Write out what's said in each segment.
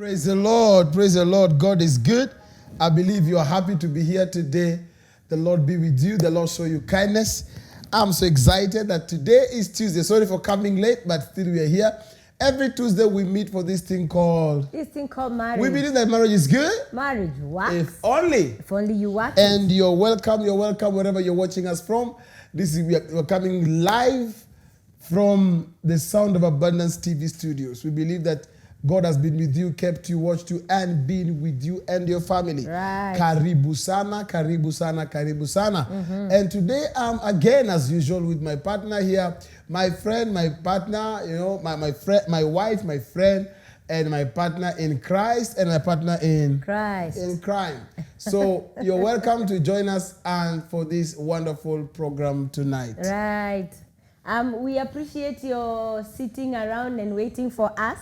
Praise the Lord. Praise the Lord. God is good. I believe you are happy to be here today. The Lord be with you. The Lord show you kindness. I'm so excited that today is Tuesday. Sorry for coming late, but still we are here. Every Tuesday we meet for this thing called marriage. We believe that marriage is good. Marriage works. If only you work. And you're welcome wherever you're watching us from. We're coming live from the Sound of Abundance TV studios. We believe that God has been with you, kept you, watched you, and been with you and your family. Right. Karibu sana, karibu sana, karibu sana. Mm-hmm. And today I'm again, as usual, with my partner here, my friend, my partner, my friend, my wife, my friend, and my partner in Christ, and my partner in Christ. In crime. So you're welcome to join us and for this wonderful program tonight. Right. We appreciate your sitting around and waiting for us.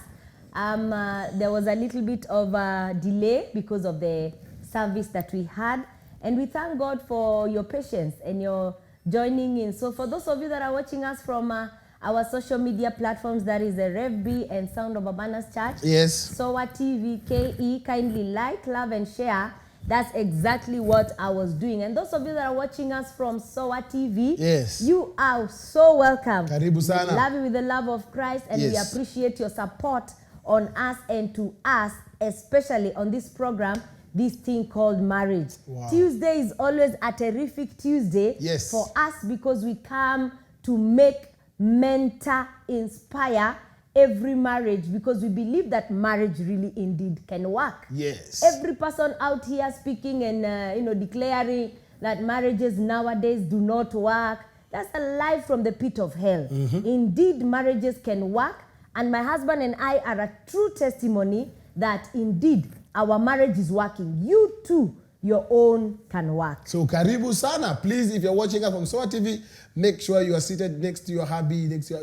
There was a little bit of a delay because of the service that we had, and we thank God for your patience and your joining in. So for those of you that are watching us from our social media platforms, that is the Rev B and Sound of Abundance Church, yes, SOA TV, KE, kindly like, love, and share. That's exactly what I was doing. And those of you that are watching us from SOA TV, yes, you are so welcome. Karibu sana. We love you with the love of Christ, and yes, we appreciate your support on us and to us, especially on this program, this thing called marriage. Wow. Tuesday is always a terrific Tuesday, yes, for us, because we come to make, mentor, inspire every marriage, because we believe that marriage really indeed can work. Yes. Every person out here speaking and declaring that marriages nowadays do not work, that's a lie from the pit of hell. Mm-hmm. Indeed, marriages can work. And my husband and I are a true testimony that indeed our marriage is working. You too, your own can work. So karibu sana. Please, if you're watching us from SOA TV, make sure you are seated next to your hubby, next to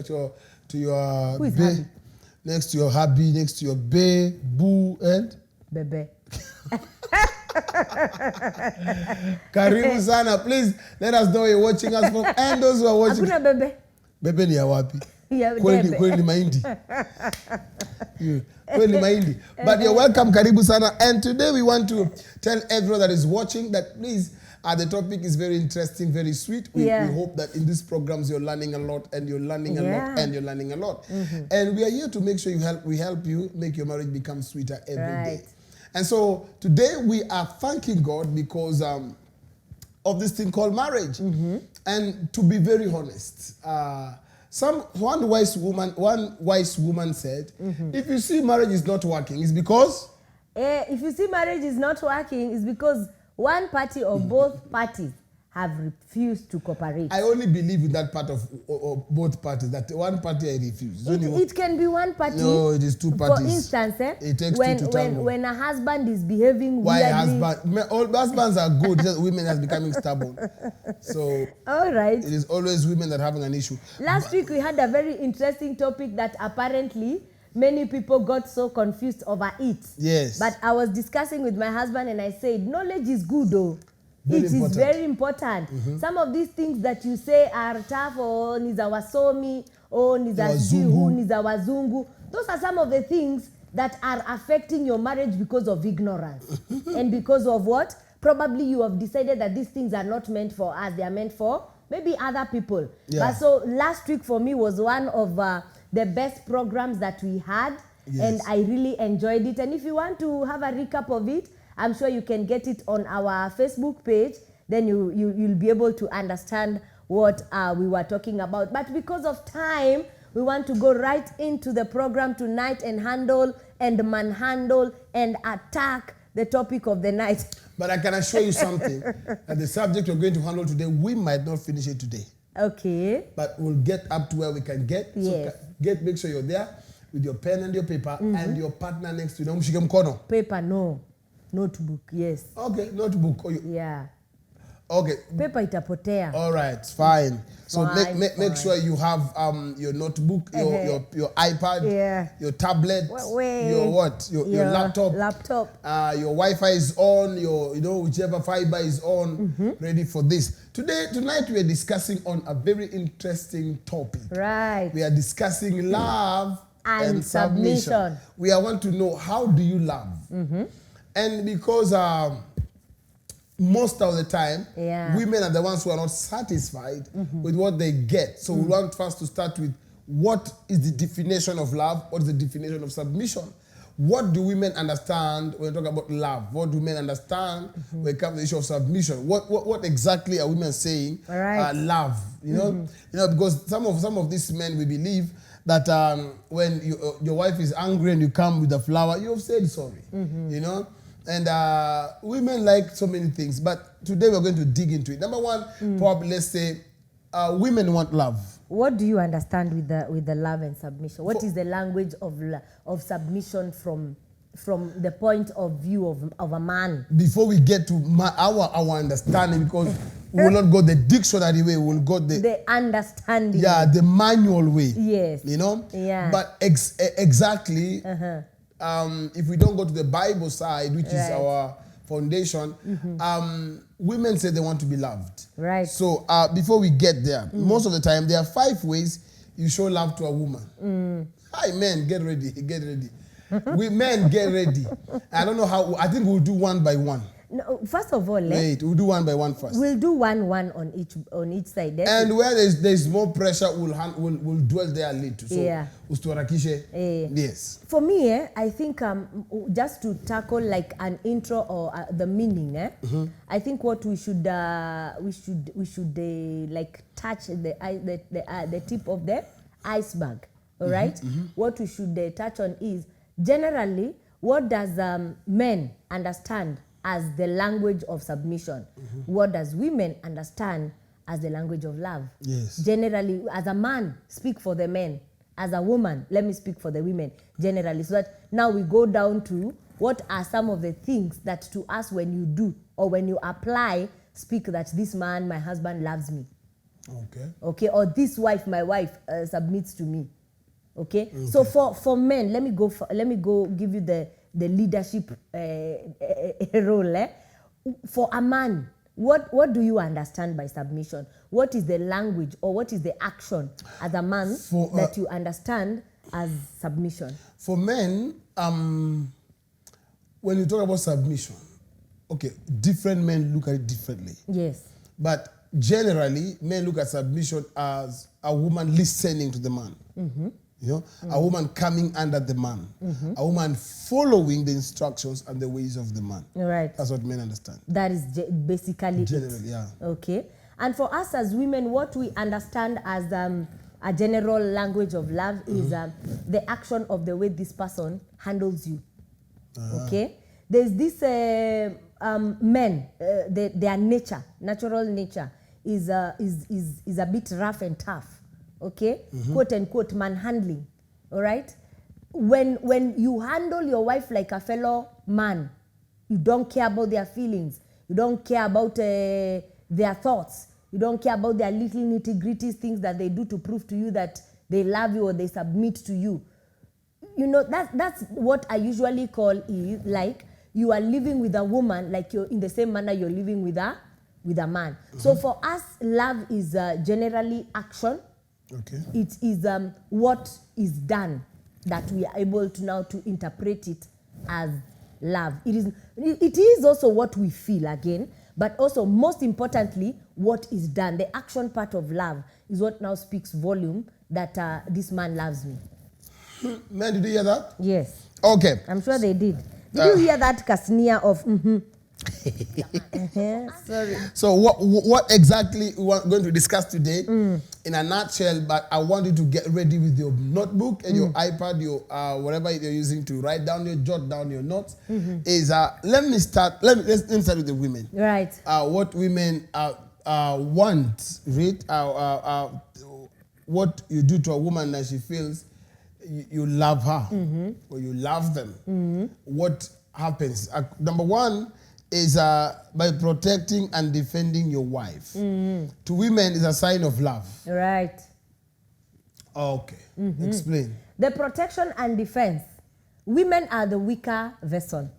your Who is bae, hubby? next to your hubby, next to your bae, boo, and Bebe. Karibu sana. Please let us know you're watching us from, and those who are watching. Hakuna bebe. Bebe ni ya wapi? Yeah, kweli mahindi. Kweli mahindi. But you're welcome, karibu sana. And today we want to tell everyone that is watching that please, the topic is very interesting, very sweet. We hope that in these programs you're learning a lot, and you're learning a lot, and you're learning a lot. Mm-hmm. And we are here to make sure we help you make your marriage become sweeter every day. And so today we are thanking God because of this thing called marriage. Mm-hmm. And to be very honest, one wise woman said, mm-hmm, if you see marriage is not working, it's because? If you see marriage is not working, it's because one party or both parties have refused to cooperate. I only believe in that part of both parties, that one party I refuse. It can be one party. No, it is two parties. For instance, it takes two to tango. When a husband is behaving weirdly. All husbands are good, just women are becoming stubborn. So all right, it is always women that are having an issue. Last week we had a very interesting topic that apparently many people got so confused over it. Yes. But I was discussing with my husband and I said, knowledge is good though. It is very important. Mm-hmm. Some of these things that you say are tough, or niza wasomi, or niza zihu, niza wazungu. Those are some of the things that are affecting your marriage because of ignorance. And because of what? Probably you have decided that these things are not meant for us. They are meant for maybe other people. Yeah. But so last week for me was one of the best programs that we had. Yes. And I really enjoyed it. And if you want to have a recap of it, I'm sure you can get it on our Facebook page. Then you'll be able to understand what we were talking about. But because of time, we want to go right into the program tonight and handle and manhandle and attack the topic of the night. But I can assure you something, that the subject we're going to handle today, we might not finish it today. Okay. But we'll get up to where we can get. Yes. So make sure you're there with your pen and your paper, mm-hmm, and your partner next to you. Mshike mkono. Paper, no. Notebook, yes. Okay, notebook. Yeah. Okay. Paper itapotea. All right, fine. So make sure you have your notebook, your iPad, your tablet, your what? Your laptop. Your Wi-Fi is on, whichever fiber is on, mm-hmm, ready for this. Tonight we are discussing on a very interesting topic. Right. We are discussing love and submission. We want to know, how do you love? And because most of the time, women are the ones who are not satisfied with what they get. So we want first to start with, what is the definition of love? What is the definition of submission? What do women understand when we talk about love? What do men understand when it comes to the issue of submission? What exactly are women saying? Love, you know, because some of these men, we believe that when your wife is angry and you come with a flower, you have said sorry, you know. And women like so many things, but today we're going to dig into it. Number one, probably let's say women want love. What do you understand with the love and submission? What is the language of submission from the point of view of a man? Before we get to our understanding, because we will not go the dictionary way, we will go the understanding. Yeah, the manual way. Yes. You know? Yeah. But exactly, if we don't go to the Bible side, which is our foundation, women say they want to be loved. Right. So before we get there, most of the time, there are 5 ways you show love to a woman. Hi, men, get ready, get ready. We men, get ready. I don't know how, I think we'll do one by one. No, first of all, wait, we'll do one by one first. We'll do one on each side. And where there's more pressure, we'll dwell there a little. So, yes. For me, I think just to tackle like an intro or the meaning, I think what we should like touch the tip of the iceberg. All right. What we should touch on is generally, what does men understand as the language of submission? What does women understand as the language of love? Yes. Generally, as a man, speak for the men. As a woman, let me speak for the women generally. So that now we go down to what are some of the things that to us when you do or when you apply, speak that this man, my husband, loves me. Okay. Or this wife, my wife, submits to me. Okay. So for men, let me go give you the leadership role. For a man, what do you understand by submission? What is the language or what is the action as a man that you understand as submission? For men, when you talk about submission, okay, different men look at it differently. Yes. But generally, men look at submission as a woman listening to the man. You know, a woman coming under the man, a woman following the instructions and the ways of the man. Right. That's what men understand. That is basically generally, yeah. Okay. And for us as women, what we understand as a general language of love is the action of the way this person handles you. Okay. There's this men, their nature, natural nature is a bit rough and tough. Okay, quote unquote manhandling. All right, when you handle your wife like a fellow man, you don't care about their feelings, you don't care about their thoughts, you don't care about their little nitty-gritty things that they do to prove to you that they love you or they submit to you. You know, that's what I usually call is like you are living with a woman like you're in the same manner you're living with a man. So for us, love is generally action. Okay. It is what is done that we are able to now to interpret it as love. It is also what we feel again, but also most importantly, what is done. The action part of love is what now speaks volume that this man loves me. Man, did you hear that? Yes. Okay. I'm sure they did. Did you hear that Kasnia of Sorry. So what exactly we are going to discuss today in a nutshell, but I want you to get ready with your notebook and your iPad, your whatever you're using to write down jot down your notes. Is let me start with the women. Right. What women want, right? What you do to a woman that she feels you love her or you love them. What happens? Number one is by protecting and defending your wife. To women, is a sign of love. Right. Okay. Explain. The protection and defense. Women are the weaker vessel.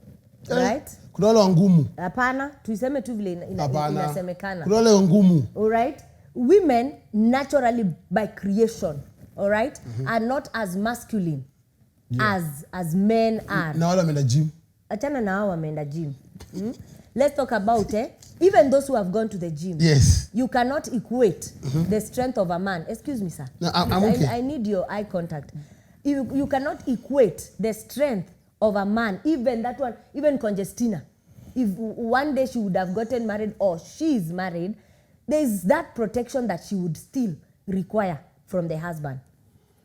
Right? Kuna wale ngumu. Hapana, tuiseme tu vile inasemekana. Kuna wale ngumu. All right? Women naturally by creation all right, are not as masculine as men are. Na wale wameenda gym. Achana na hao wameenda gym. Let's talk about even those who have gone to the gym. Yes. You cannot equate the strength of a man. Excuse me, sir. No, I'm okay. I need your eye contact. You cannot equate the strength of a man, even that one, even Congestina. If one day she would have gotten married or she is married, there is that protection that she would still require from the husband,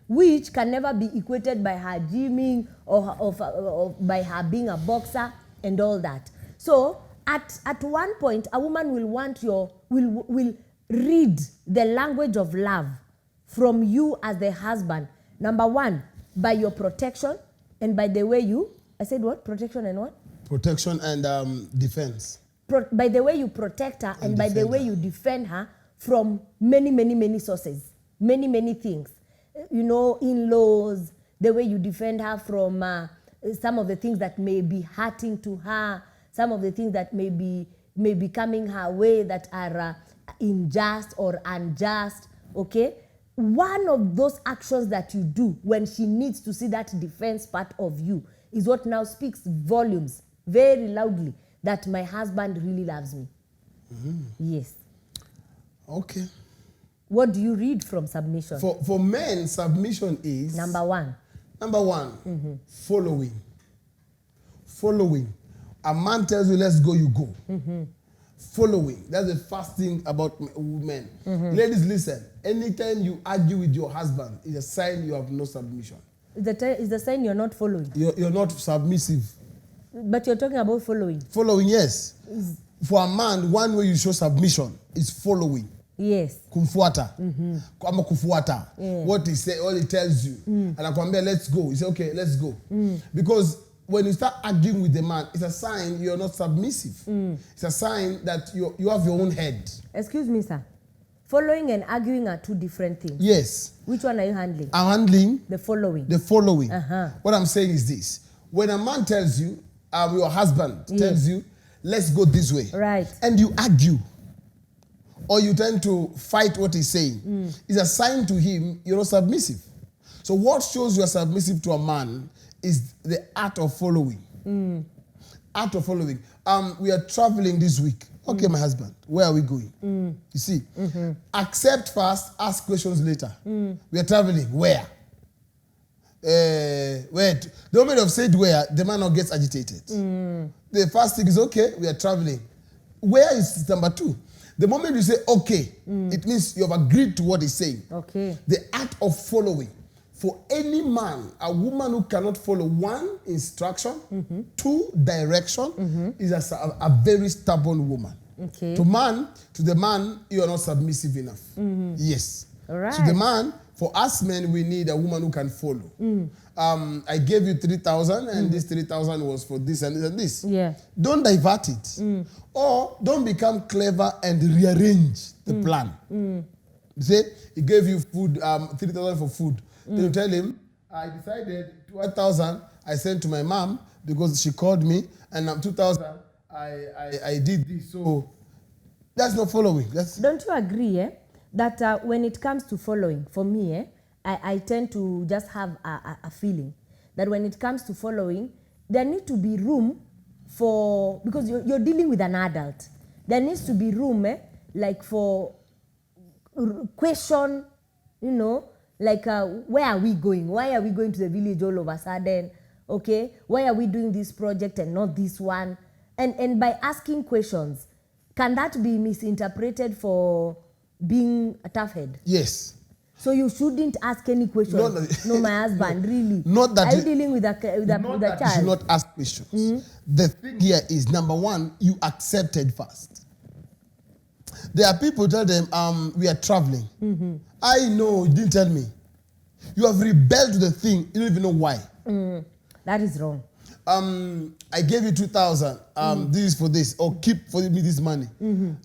which can never be equated by her gymming or by her being a boxer and all that. So at one point, a woman will want will read the language of love from you as the husband. Number one, by your protection and by the way you, I said what? Protection and what? Protection and defense. By the way you protect her and by the way you defend her from many sources, many things. You know, in-laws, the way you defend her from some of the things that may be hurting to her, some of the things that may be coming her way that are unjust or unjust, okay? One of those actions that you do when she needs to see that defense part of you is what now speaks volumes very loudly that my husband really loves me. Yes. Okay. What do you read from submission? For men, submission is... Number one, following. Following. A man tells you, let's go, you go. Following. That's the first thing about women. Ladies, listen. Anytime you argue with your husband, it's a sign you have no submission. It's the sign you're not following. You're not submissive. But you're talking about following. Following, yes. For a man, one way you show submission is following. Yes. Kumfuata. Ama kufuata. What he say, all he tells you. And akwambia, let's go. You say, okay, let's go. Because when you start arguing with the man, it's a sign you're not submissive. It's a sign that you have your own head. Excuse me, sir. Following and arguing are two different things. Yes. Which one are you handling? I'm handling the following. The following. What I'm saying is this. When a man tells you, your husband tells you, let's go this way. Right. And you argue. Or you tend to fight what he's saying. It's a sign to him you're not submissive. So what shows you're submissive to a man is the art of following. Art of following. We are traveling this week. Okay, my husband, where are we going? You see, accept first, ask questions later. We are traveling, where? Where? The moment of said where, the man now gets agitated. The first thing is, okay, we are traveling. Where is number two? The moment you say, okay, it means you have agreed to what he's saying. Okay. The art of following. For any man, a woman who cannot follow one, instruction, two, direction, is a very stubborn woman. Okay. To the man, you are not submissive enough. Yes. All right. To the man, for us men, we need a woman who can follow. I gave you 3,000 and this 3,000 was for this and this and this. Yeah. Don't divert it. Or don't become clever and rearrange the plan. You say, he gave you food, 3,000 for food. Then you tell him, I decided 1,000 I sent to my mom because she called me, and 2,000 I did this. So that's not following. Don't you agree that when it comes to following, for me, I tend to just have a feeling that when it comes to following, there needs to be room for, because you're dealing with an adult, there needs to be room like for question, you know, like where are we going? Why are we going to the village all of a sudden? Okay, why are we doing this project and not this one? And by asking questions, can that be misinterpreted for being a tough head? Yes. So you shouldn't ask any questions. No, my husband, really. Not that are you dealing with a child? You should not ask questions. The thing here is, number one, you accepted first. There are people tell them, we are traveling. I know, you didn't tell me. You have rebelled to the thing, you don't even know why. That is wrong. I gave you 2,000. This is for this, or keep for me this money.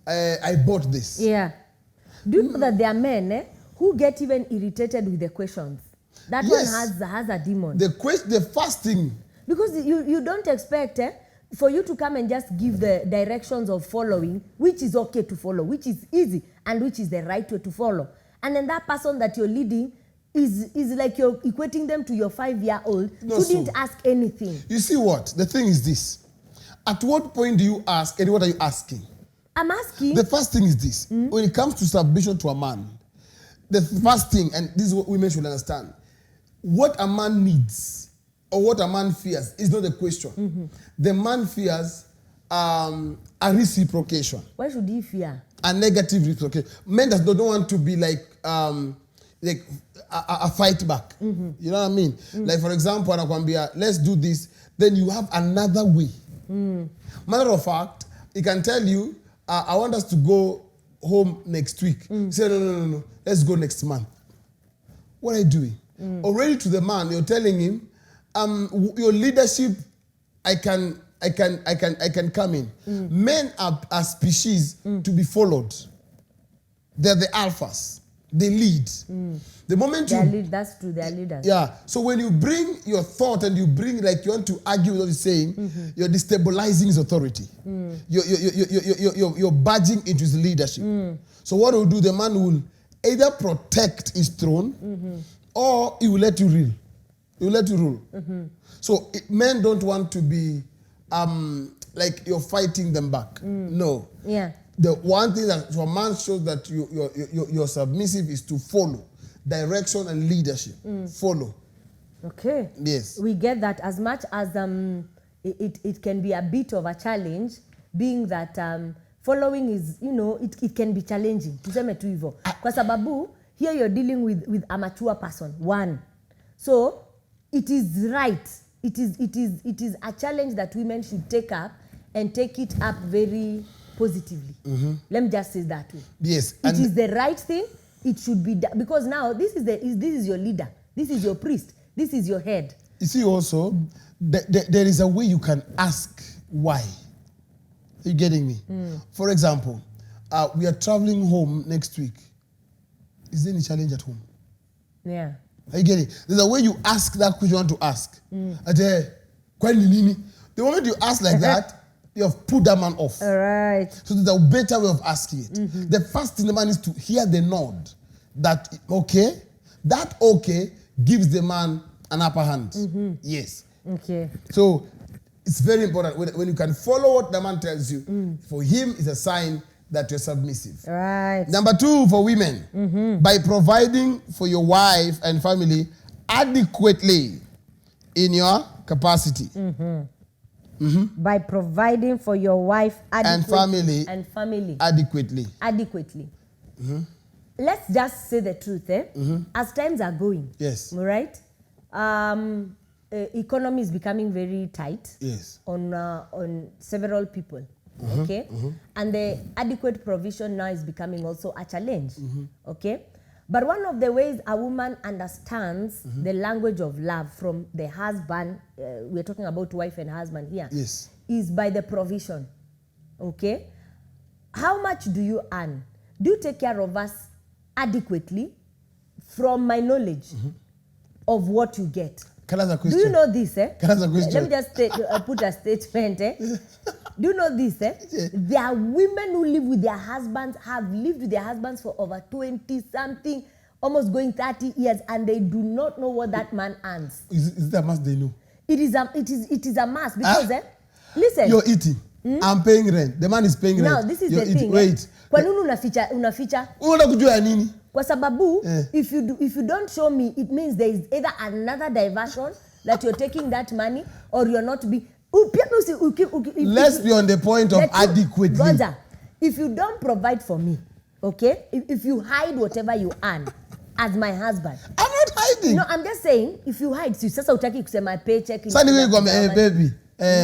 I bought this. Yeah. Do you know that there are men who get even irritated with the questions? That Yes. one has a demon. The first thing. Because you don't expect for you to come and just give the directions of following, which is okay to follow, which is easy, and which is the right way to follow. And then that person that you're leading is like you're equating them to your 5-year-old who didn't ask anything. You see what? The thing is this. At what point do you ask and what are you asking? I'm asking. The first thing is this. When it comes to submission to a man, the first thing, and this is what women should understand, what a man needs or what a man fears is not the question. The man fears a reciprocation. Why should he fear? A negative reciprocation. Men don't want to be like a fight back. You know what I mean? Like for example, anakuambia, let's do this. Then you have another way. Matter of fact, he can tell you, I want us to go home next week. Say, no. Let's go next month. What are you doing? Already to the man, you're telling him, your leadership, I can come in. Men are species to be followed. They're the alphas. They lead. The moment that's true, they're leaders. Yeah. So when you bring your thought and you bring like you want to argue with what he's saying, you're destabilizing his authority. You're badging into his leadership. So what will do? The man will either protect his throne or he will let you rule. He will let you rule. So men don't want to be like you're fighting them back. No. Yeah. The one thing that for a man shows that you're submissive is to follow direction and leadership. Follow. Okay. Yes. We get that as much as it can be a bit of a challenge, being that following is, it can be challenging. Tuseme tu hivyo. Kwa sababu here you're dealing with a mature person. One. So it is right. It is a challenge that women should take up and take it up very positively. Let me just say that way. Yes. It is the right thing. It should be done. Because now this is your leader. This is your priest. This is your head. You see also, there is a way you can ask why. Are you getting me? For example, we are traveling home next week. Is there any challenge at home? Yeah. Are you getting it? There's a way you ask that question you want to ask. The moment you ask like that, you have put that man off. All right. So there's a better way of asking it. The first thing the man is to hear the nod. That okay gives the man an upper hand. Yes. Okay. So it's very important when you can follow what the man tells you. For him, it's a sign that you're submissive. Right. Number 2 for women, by providing for your wife and family adequately in your capacity. By providing for your wife adequately and family adequately. Let's just say the truth, as times are going. Yes. All right. Economy is becoming very tight. Yes. On several people. Okay. And the adequate provision now is becoming also a challenge. Okay. But one of the ways a woman understands the language of love from the husband, we're talking about wife and husband here, yes, is by the provision. Okay? How much do you earn? Do you take care of us adequately? From my knowledge of what you get. Can I ask a question? Do you know this? Can I ask a question? Let me just put a statement. Do you know this? Yeah. There are women who live with their husbands, have lived with their husbands for over 20-something, almost going 30 years, and they do not know what that man earns. Is it a must they know? It is a must because, listen. You're eating. I'm paying rent. The man is paying rent. Now, this is the thing. Wait. Kwa nini unaficha? Unataka kujua nini? Kwa sababu, if you don't show me, it means there is either another diversion that you're taking that money or you're not be. Let's be on the point of adequately. Roger, if you don't provide for me, okay? If you hide whatever you earn as my husband. I'm not hiding. No, I'm just saying, if you hide, sasa utaki kusema paycheck. Hey baby,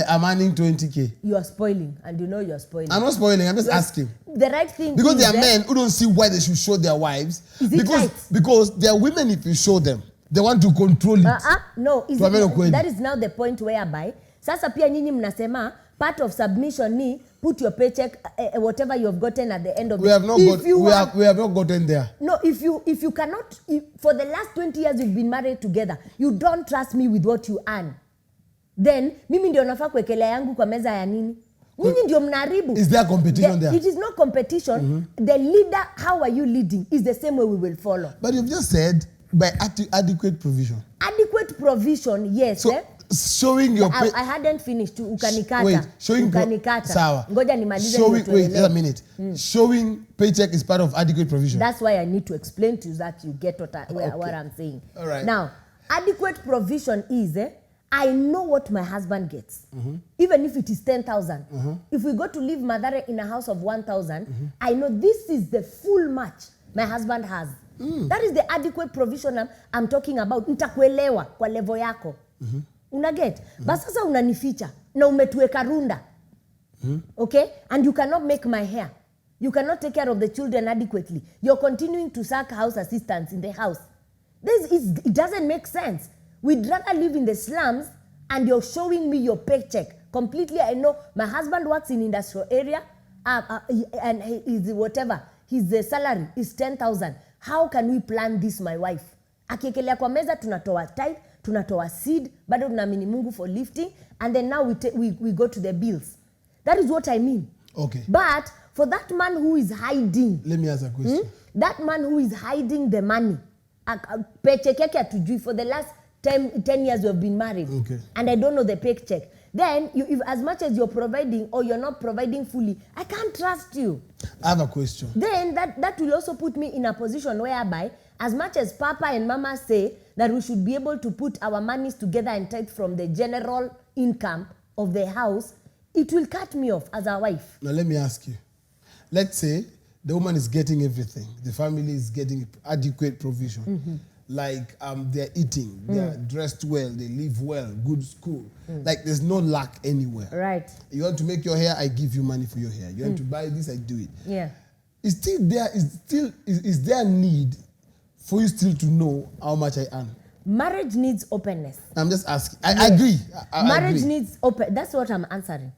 I'm earning 20K. You are spoiling, and you know you are spoiling. I'm not spoiling, I'm just asking. The right thing because there are men who don't see why they should show their wives. Is it right? Because there are women, if you show them, they want to control it. No, that is now the point whereby sasa pia nyinyi mnasema part of submission ni put your paycheck whatever you have gotten at the end of we have not gotten there. No, if you cannot, for the last 20 years you've been married together, you don't trust me with what you earn, then mimi ndio nafaa kuwekelea yangu kwa meza ya nini? Nyinyi ndio mnaharibu. Is there competition there? It is not competition. The leader, how are you leading, is the same way we will follow. But you've just said By adequate provision. Adequate provision, yes. So, showing your I hadn't finished. Ukanikata. Wait, showing ukanikata. Sawa. Ngoja nimalize. Wait a minute. Showing paycheck is part of adequate provision. That's why I need to explain to you that you get what I'm saying. All right. Now, adequate provision is I know what my husband gets. Even if it is 10,000. If we go to live Mathare in a house of 1,000, I know this is the full match my husband has. That is the adequate provision I'm talking about. Nitakuelewa kwa level yako. Unaget? But sasa unanificha na umetuweka runda. Okay? And you cannot make my hair. You cannot take care of the children adequately. You're continuing to suck house assistants in the house. It doesn't make sense. We'd rather live in the slums and you're showing me your paycheck. Completely, I know my husband works in industrial area and he's whatever. His salary is 10,000. How can we plan this, my wife? Akiekelea kwa meza tunatoa tithe, tunatoa seed, bado tunaamini Mungu for lifting, and then now we go to the bills. That is what I mean. Okay. But for that man who is hiding. Let me ask a question. That man who is hiding the money. Paycheck yake hatujui for the last 10 years we have been married. Okay. And I don't know the paycheck. Then, if as much as you're providing or you're not providing fully, I can't trust you. I have a question. Then, that will also put me in a position whereby, as much as Papa and Mama say that we should be able to put our monies together and take from the general income of the house, it will cut me off as a wife. Now, let me ask you. Let's say the woman is getting everything. The family is getting adequate provision. Like they're eating, they're dressed well, they live well, good school. Like there's no lack anywhere. Right. You want to make your hair, I give you money for your hair. You want to buy this, I do it. Yeah. Is there a need for you still to know how much I earn? Marriage needs openness. I'm just asking. I agree. Marriage agree. needs open. That's what I'm answering.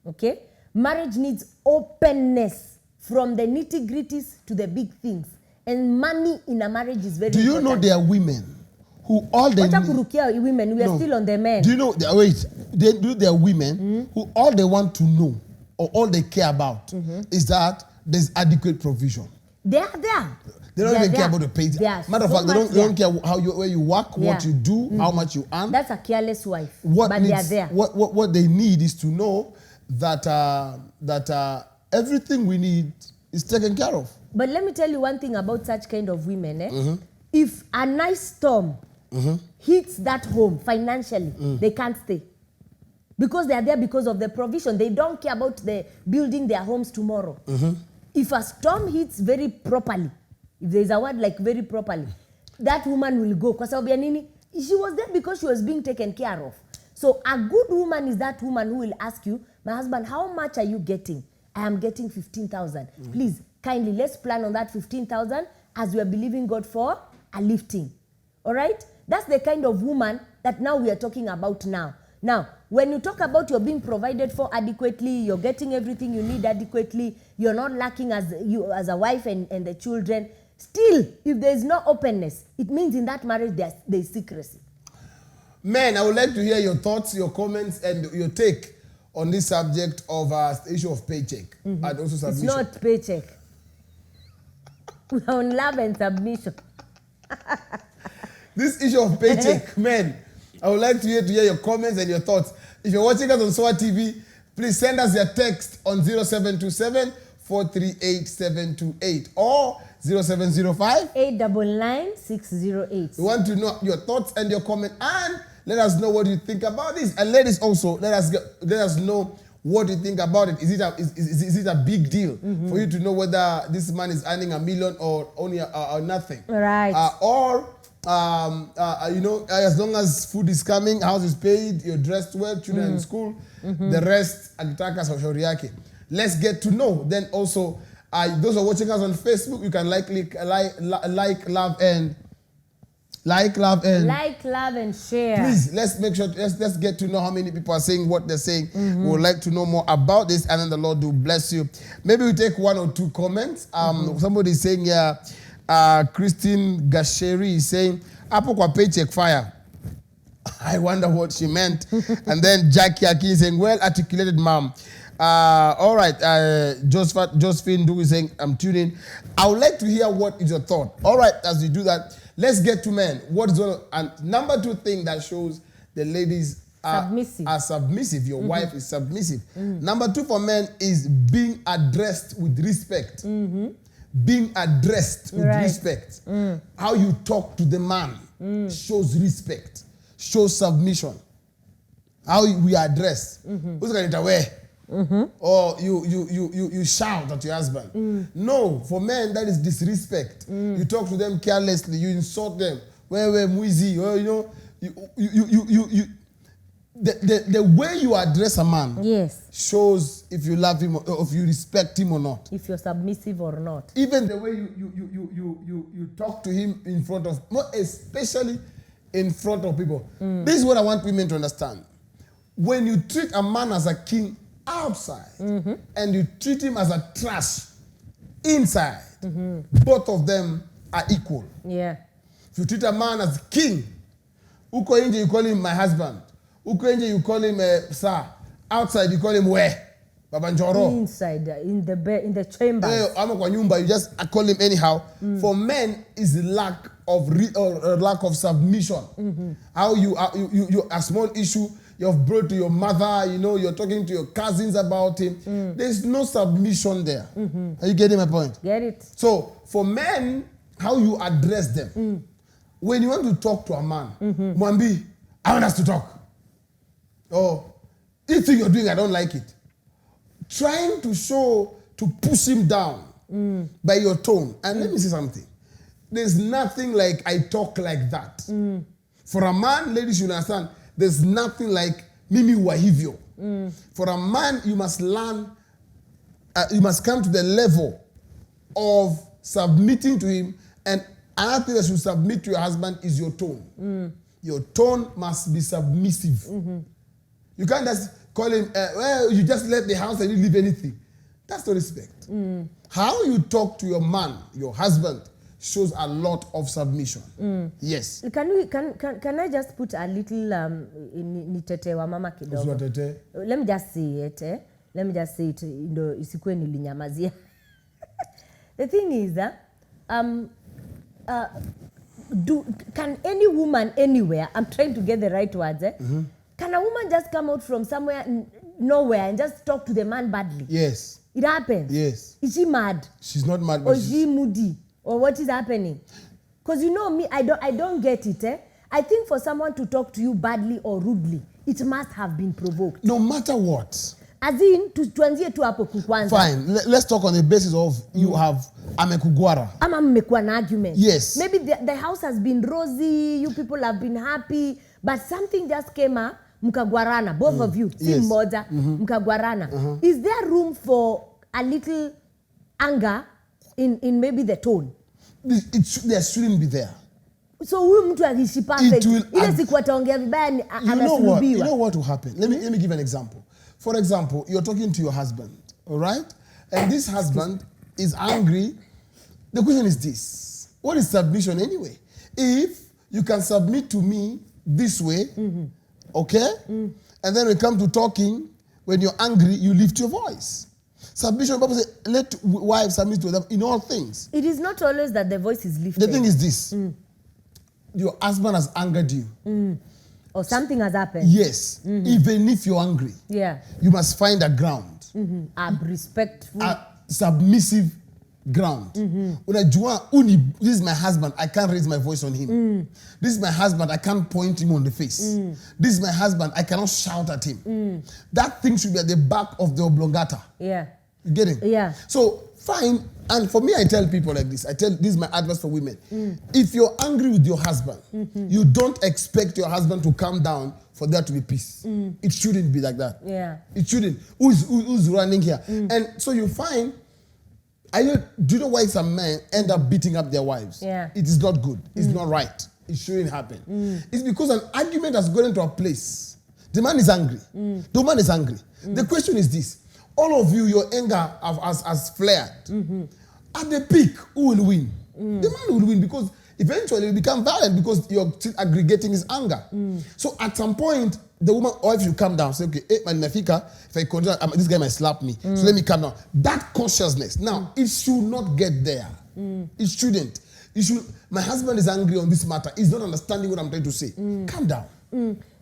Okay? Marriage needs openness from the nitty-gritties to the big things. And money in a marriage is very important. Do you know there are women who all they need... women, we are still on the men. Do you know... Wait. There are women who all they want to know or all they care about is that there's adequate provision. They are there. They don't even care about the pay. Matter of fact, they don't care where you work, what you do, how much you earn. That's a careless wife. But they are there. What they need is to know that everything we need is taken care of. But let me tell you one thing about such kind of women. If a nice storm hits that home financially, they can't stay. Because they are there because of the provision. They don't care about the building their homes tomorrow. If a storm hits very properly, if there's a word like very properly, that woman will go. Kwa sababu ya nini? She was there because she was being taken care of. So a good woman is that woman who will ask you, my husband, how much are you getting? I am getting 15,000. Please, kindly, let's plan on that 15,000 as we are believing God for a lifting. All right? That's the kind of woman that now we are talking about now. Now, when you talk about you're being provided for adequately, you're getting everything you need adequately, you're not lacking as a wife and the children, still, if there's no openness, it means in that marriage there's secrecy. Men, I would like to hear your thoughts, your comments, and your take on this subject of the issue of paycheck and also submission. It's not paycheck. We're on love and submission. This issue of paycheck, men, I would like to hear your comments and your thoughts. If you're watching us on SOA TV, please send us your text on 0727 438 728 or 0705 899 608. We want to know your thoughts and your comment, and let us know what you think about this. And ladies also, let us know what you think about it. Is it a big deal for you to know whether this man is earning $1 million or only or nothing? Right. You know, as long as food is coming, house is paid, you're dressed well, children in school, the rest, akitaka sa shauri yake. Let's get to know. Then also, those who are watching us on Facebook, you can like, love, and share. Please, let's make sure, let's get to know how many people are saying what they're saying. We would like to know more about this, and then the Lord will bless you. Maybe we take one or two comments. Somebody is saying, Christine Gasheri is saying, Apo kwa paycheck fire. I wonder what she meant. And then Jackie Aki is saying, well articulated, ma'am. All right, Josephine Du is saying, I'm tuning. I would like to hear what is your thought. All right, as we do that, let's get to men. What is one and number 2 thing that shows the ladies are submissive. Your wife is submissive. Number 2 for men is being addressed with respect. Being addressed with respect. How you talk to the man shows respect, shows submission. How we address. Who's going to away? Or you shout at your husband. No, for men that is disrespect. You talk to them carelessly, you insult them. Where muizi, you know, the way you address a man shows if you love him or if you respect him or not. If you're submissive or not. Even the way you talk to him in front of, especially in front of people. This is what I want women to understand. When you treat a man as a king outside and you treat him as a trash inside, both of them are equal. Yeah. If you treat a man as king, uko inje you call him my husband. Uko inje you call him sir. Outside you call him where? Baba Njoro. Inside, in the chamber. Ama kwa nyumba, you just call him anyhow. For men is lack of submission. How you a small issue you've brought to your mother, you know, you're talking to your cousins about him. There's no submission there. Are you getting my point? Get it. So, for men, how you address them. When you want to talk to a man, Mwambi, I want us to talk. Oh, this thing you're doing, I don't like it. Trying to push him down by your tone. And let me say something. There's nothing like I talk like that. For a man, ladies, you understand, there's nothing like Mimi Wahivyo. For a man, you must learn, you must come to the level of submitting to him. And another thing that you submit to your husband is your tone. Your tone must be submissive. You can't just call him, well, you just left the house and you leave anything. That's not respect. How you talk to your man, your husband, shows a lot of submission. Yes. Can I just put a little nitete wa mama kidogo? Let me just say it. Let me just say it. Isikwe nilinyamazia. The thing is that can any woman anywhere, I'm trying to get the right words, can a woman just come out from somewhere nowhere and just talk to the man badly? Yes. It happens. Yes. Is she mad? She's not mad. Or is she moody? Or what is happening? Because you know me, I don't get it. I think for someone to talk to you badly or rudely, it must have been provoked. No matter what. As in, tuanzie tu hapo kukwanza. Fine. Let's talk on the basis of you have amekugwara. Ama mmekuwa an argument. Yes. Maybe the house has been rosy, you people have been happy, but something just came up, mkagwarana, both of you, si mmoja, mkagwarana. Is there room for a little anger in maybe the tone? There shouldn't be there. So huyu mtu akishi perfect, ile siku ataongea vibaya amesulubiwa. You know what will happen? Let me give an example. For example, you're talking to your husband, all right? And this husband is angry. The question is this. What is submission anyway? If you can submit to me this way, okay? And then we come to talking, when you're angry, you lift your voice. Submission, the Bible says, let wives submit to them in all things. It is not always that the voice is lifted. The thing is this. Your husband has angered you. Or something has happened. Yes. Even if you're angry. Yeah. You must find a ground. A respectful. A submissive ground. Unajua, this is my husband, I can't raise my voice on him. This is my husband, I can't point him on the face. This is my husband, I cannot shout at him. That thing should be at the back of the oblongata. Yeah. You get it? Yeah. So, fine. And for me, I tell people like this. This is my advice for women. If you're angry with your husband, you don't expect your husband to calm down for there to be peace. It shouldn't be like that. Yeah. It shouldn't. Who's running here? And so you find, do you know why some men end up beating up their wives? Yeah. It is not good. It's not right. It shouldn't happen. It's because an argument has gone into a place. The man is angry. The woman is angry. The question is this. All of you, your anger has flared. At the peak, who will win? The man will win because eventually it will become violent because you're aggregating his anger. So at some point, the woman, or if you calm down, say, okay, hey, Nafika, if I continue, this guy might slap me. So let me calm down. That consciousness. Now, it should not get there. It shouldn't. You should. My husband is angry on this matter. He's not understanding what I'm trying to say. Calm down.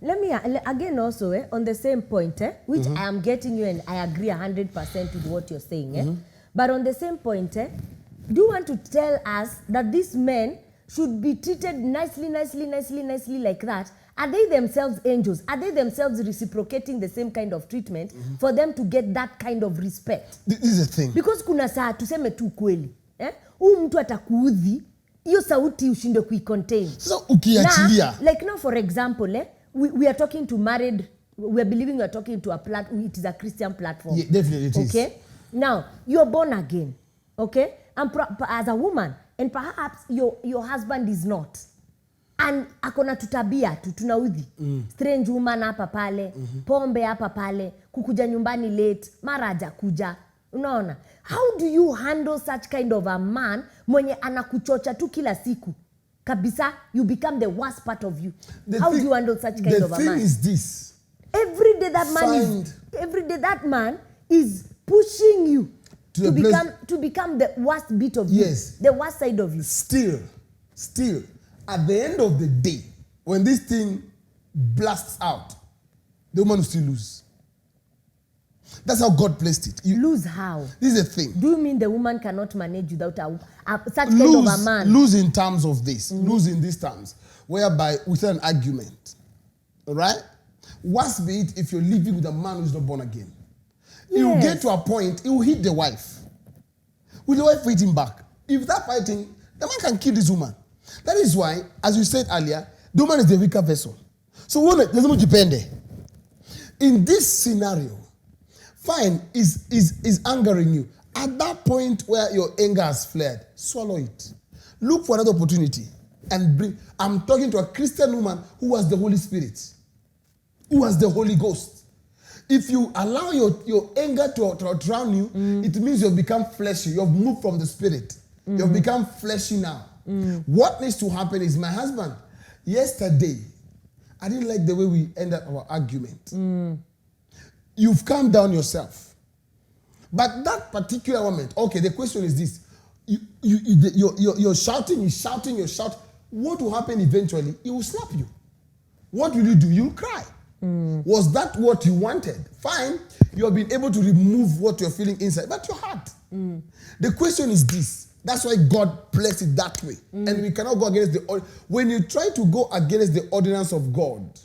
Let me again also on the same point, which I am getting you, and I agree 100% with what you're saying. But on the same point, do you want to tell us that these men should be treated nicely like that? Are they themselves angels? Are they themselves reciprocating the same kind of treatment for them to get that kind of respect? This is the thing. Because kuna saa tuseme tu kweli, mtu atakuudhi, hiyo sauti ushinde kuicontain. So ukiachilia. Like now for example, we are talking to married, we are believing we are talking to it is a Christian platform. Yeah, definitely it is. Okay? Now, you're born again. Okay? And as a woman, and perhaps your husband is not. And akona tutabia tunaudhi. Strange woman hapa pale, pombe hapa pale, kukuja nyumbani late, mara hajakuja. Unaona? How do you handle such kind of a man mwenye anakuchocha tu kila siku? Kabisa, you become the worst part of you. How do you handle such kind of a man? The thing is this. Every day that man is pushing you to become the worst bit of you. Yes. The worst side of you. Still, at the end of the day, when this thing blasts out, the woman will still lose. That's how God placed it. Lose how? This is the thing. Do you mean the woman cannot manage without such kind of a man? Lose in terms of this. Lose in these terms. Whereby, without an argument. All right? Worse be it if you're living with a man who's not born again. Yes. He will get to a point, he will hit the wife. Will the wife fight him back? If that fighting, the man can kill this woman. That is why, as you said earlier, the woman is the weaker vessel. So what doesn't depend. In this scenario, fine, is angering you. At that point where your anger has flared, swallow it. Look for another opportunity and bring. I'm talking to a Christian woman who has the Holy Spirit, who has the Holy Ghost. If you allow your anger to drown you, it means you've become fleshy. You've moved from the Spirit. You've become fleshy now. What needs to happen is, my husband, yesterday, I didn't like the way we ended our argument. You've calmed down yourself. But that particular moment, okay, the question is this. You're shouting, you're shouting. What will happen eventually? He will slap you. What will you do? You'll cry. Was that what you wanted? Fine. You have been able to remove what you're feeling inside, but your heart. The question is this. That's why God placed it that way. And we cannot go against when you try to go against the ordinance of God,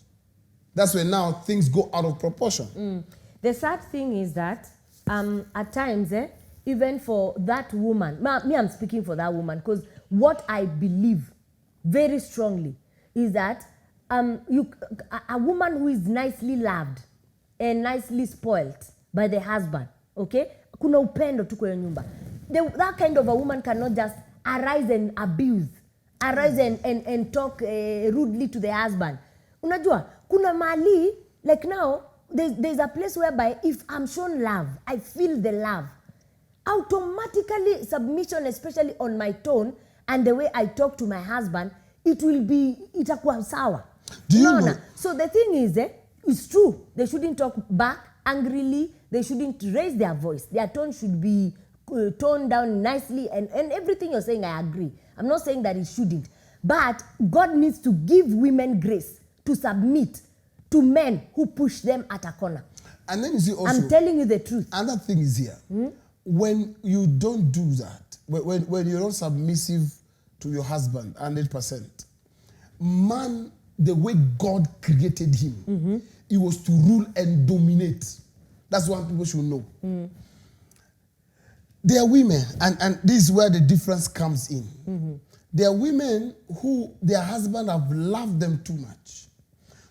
that's when now things go out of proportion. The sad thing is that at times, even for that woman, me I'm speaking for that woman, because what I believe very strongly is that a woman who is nicely loved and nicely spoiled by the husband, okay? Kuna upendo tu kwa nyumba. That kind of a woman cannot just arise and abuse, arise and talk rudely to the husband. Unajua, kuna mali, like now, there's a place whereby if I'm shown love, I feel the love. Automatically submission, especially on my tone and the way I talk to my husband, itakuwa sawa. Do you know? So the thing is, it's true. They shouldn't talk back angrily. They shouldn't raise their voice. Their tone should be toned down nicely. And everything you're saying, I agree. I'm not saying that it shouldn't. But God needs to give women grace to submit to men who push them at a corner. And then you see also, I'm telling you the truth. Another thing is here. When you don't do that, when you're not submissive to your husband 100%, man, the way God created him, he was to rule and dominate. That's what people should know. There are women, and this is where the difference comes in. There are women who their husband have loved them too much.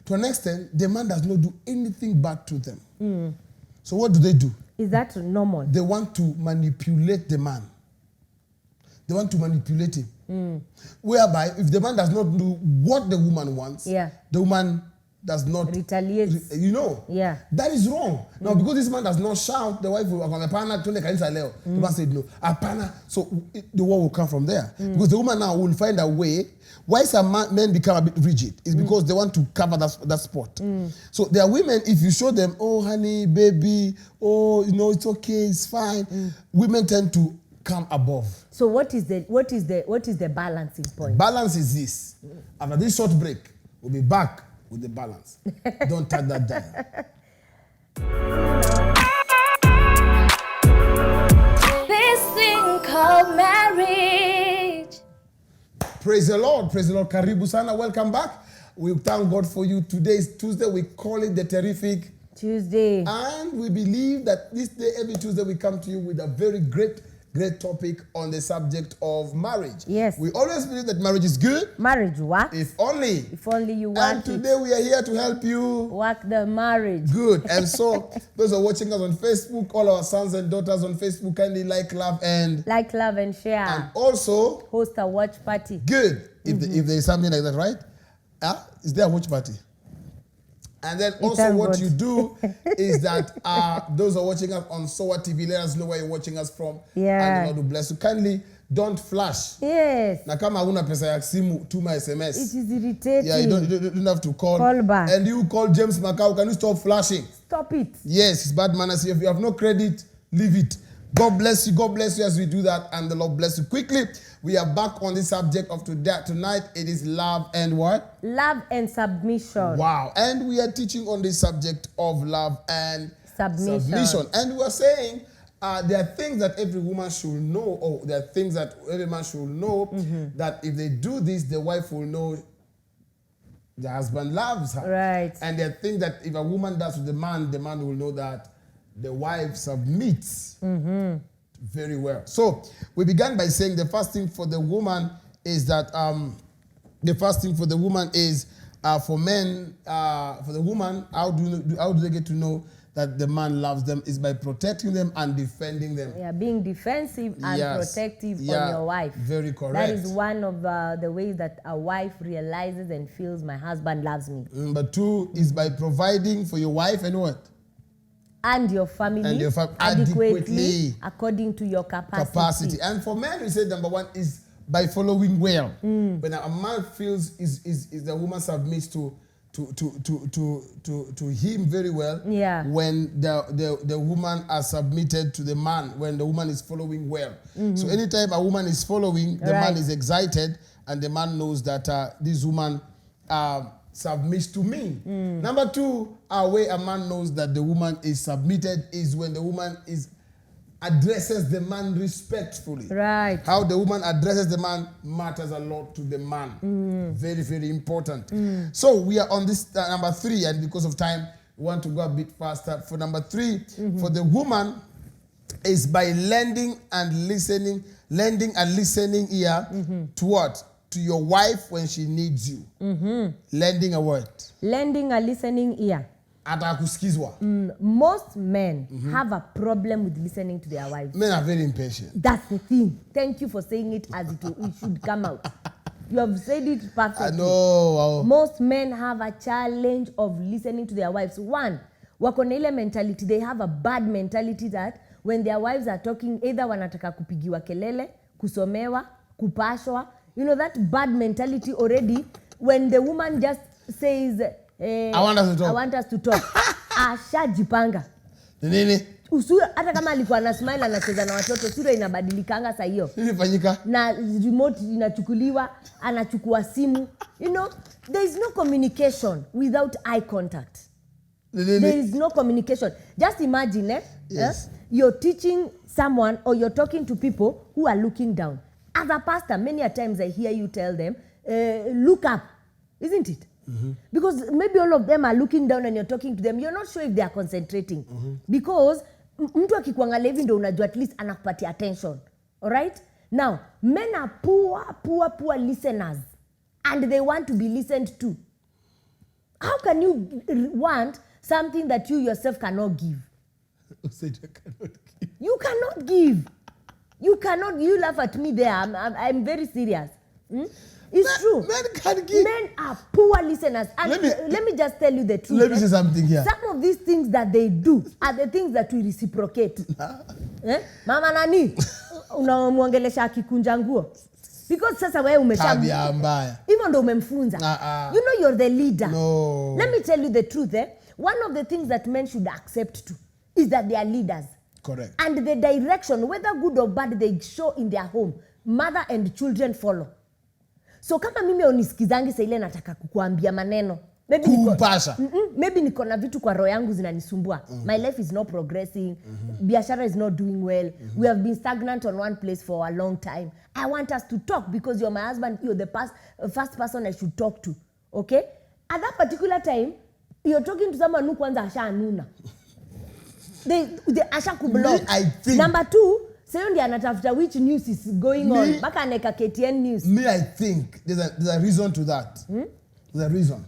To an extent, the man does not do anything bad to them. So what do? Is that normal? They want to manipulate the man. They want to manipulate him. Whereby, if the man does not do what the woman wants, the woman does not retaliate. That is wrong. Now, because this man does not shout, the wife will the man said no. So the war will come from there. Because the woman now will find a way. Why some men become a bit rigid? It's because they want to cover that spot. So there are women, if you show them, oh honey, baby, oh, it's okay, it's fine. Women tend to come above. So what is the balancing point? Balance is this. After this short break, we'll be back with the balance. Don't touch that dial. This thing called marriage. Praise the Lord. Praise the Lord. Karibu sana. Welcome back. We thank God for you. Today is Tuesday. We call it the Terrific Tuesday. And we believe that this day, every Tuesday, we come to you with a very great topic on the subject of marriage. Yes. We always believe that marriage is good. Marriage works. If only you want and today we are here to help you work the marriage. Good. And so those who are watching us on Facebook, all our sons and daughters on Facebook, kindly like, love, and share. And also host a watch party. Good. If there is something like that, right? Is there a watch party? And then also what you do is that those who are watching us on Soa TV, let us know where you're watching us from. Yeah. And the Lord will bless you. Kindly don't flash. Yes. Na kama huna pesa ya simu, tuma SMS. It is irritating. Yeah, you don't have to call. Call back. And you call James Macau, can you stop flashing? Stop it. Yes, it's bad manners. If you have no credit, leave it. God bless you. God bless you as we do that, and the Lord bless you. Quickly, we are back on the subject of today. Tonight, it is love and what? Love and submission. Wow. And we are teaching on the subject of love and submission. And we are saying there are things that every woman should know, or there are things that every man should know, that if they do this, the wife will know the husband loves her. Right. And there are things that if a woman does to the man will know that the wife submits very well. So we began by saying the first thing for the woman is that for men, for the woman, how do they get to know that the man loves them is by protecting them and defending them. Yeah, being defensive and protective on your wife. Very correct. That is one of the ways that a wife realizes and feels my husband loves me. Number two is by providing for your wife and what? And your family adequately according to your capacity. And for men, we say number one is by following well. When a man feels is the woman submits to him very well. Yeah. When the woman are submitted to the man, when the woman is following well. So anytime a woman is following, the man is excited, and the man knows that this woman submits to me. Number two, a way a man knows that the woman is submitted is when the woman addresses the man respectfully. Right. How the woman addresses the man matters a lot to the man. Very, very important. So we are on this number three, and because of time, we want to go a bit faster. For number three, for the woman is by lending and listening ear to what? To your wife when she needs you. Lending a word. Lending a listening ear. Atakusikizwa. Most men have a problem with listening to their wives. Men are very impatient. That's the thing. Thank you for saying it as it should come out. You have said it perfectly. I know. Wow. Most men have a challenge of listening to their wives. One, wako na ile mentality. They have a bad mentality that when their wives are talking, either wanataka kupigiwa kelele, kusomewa, kupashwa. You know, that bad mentality already, when the woman just says, I want us to talk. Ashajipanga. Nini? Usura, hata kama alikuwa na smile anacheza na watoto, sura inabadilikanga saa hiyo. Nini fanyika? Na remote inachukuliwa, anachukua simu. You know, there is no communication without eye contact. Nini? There is no communication. Just imagine, Yes. You're teaching someone or you're talking to people who are looking down. As a pastor, many a times I hear you tell them, look up, isn't it? Because maybe all of them are looking down and you're talking to them. You're not sure if they are concentrating. Because mtu akikuangalia hivi ndio unajua at least anakupatia attention. All right? Now, men are poor listeners. And they want to be listened to. How can you want something that you yourself cannot give? You cannot give. You cannot. You laugh at me there. I'm very serious. It's true. Men can give. Men are poor listeners. And let me just tell you the truth. Let me say something here. Some of these things that they do are the things that we reciprocate. Mama nani? Unamwongelesha akikunja nguo. Because sasa wewe tabia mbaya. Even though umemfunza. You know you're the leader. No. Let me tell you the truth. One of the things that men should accept too is that they are leaders. Correct. And the direction, whether good or bad, they show in their home, mother and children follow. So kama mimi unisikizangi saa ile nataka kukuambia maneno, maybe niko na vitu kwa roho yangu zinanisumbua. My life is not progressing. Biashara is not doing well. We have been stagnant on one place for a long time. I want us to talk because you're my husband. You're the first person I should talk to. Okay? At that particular time, you're talking to someone who kwanza asha anuna. They asha kublock. Number 2, sayo ndi anatafuta which news is going on. Baka aneka KTN news. Me, I think there's a reason to that. There's a reason.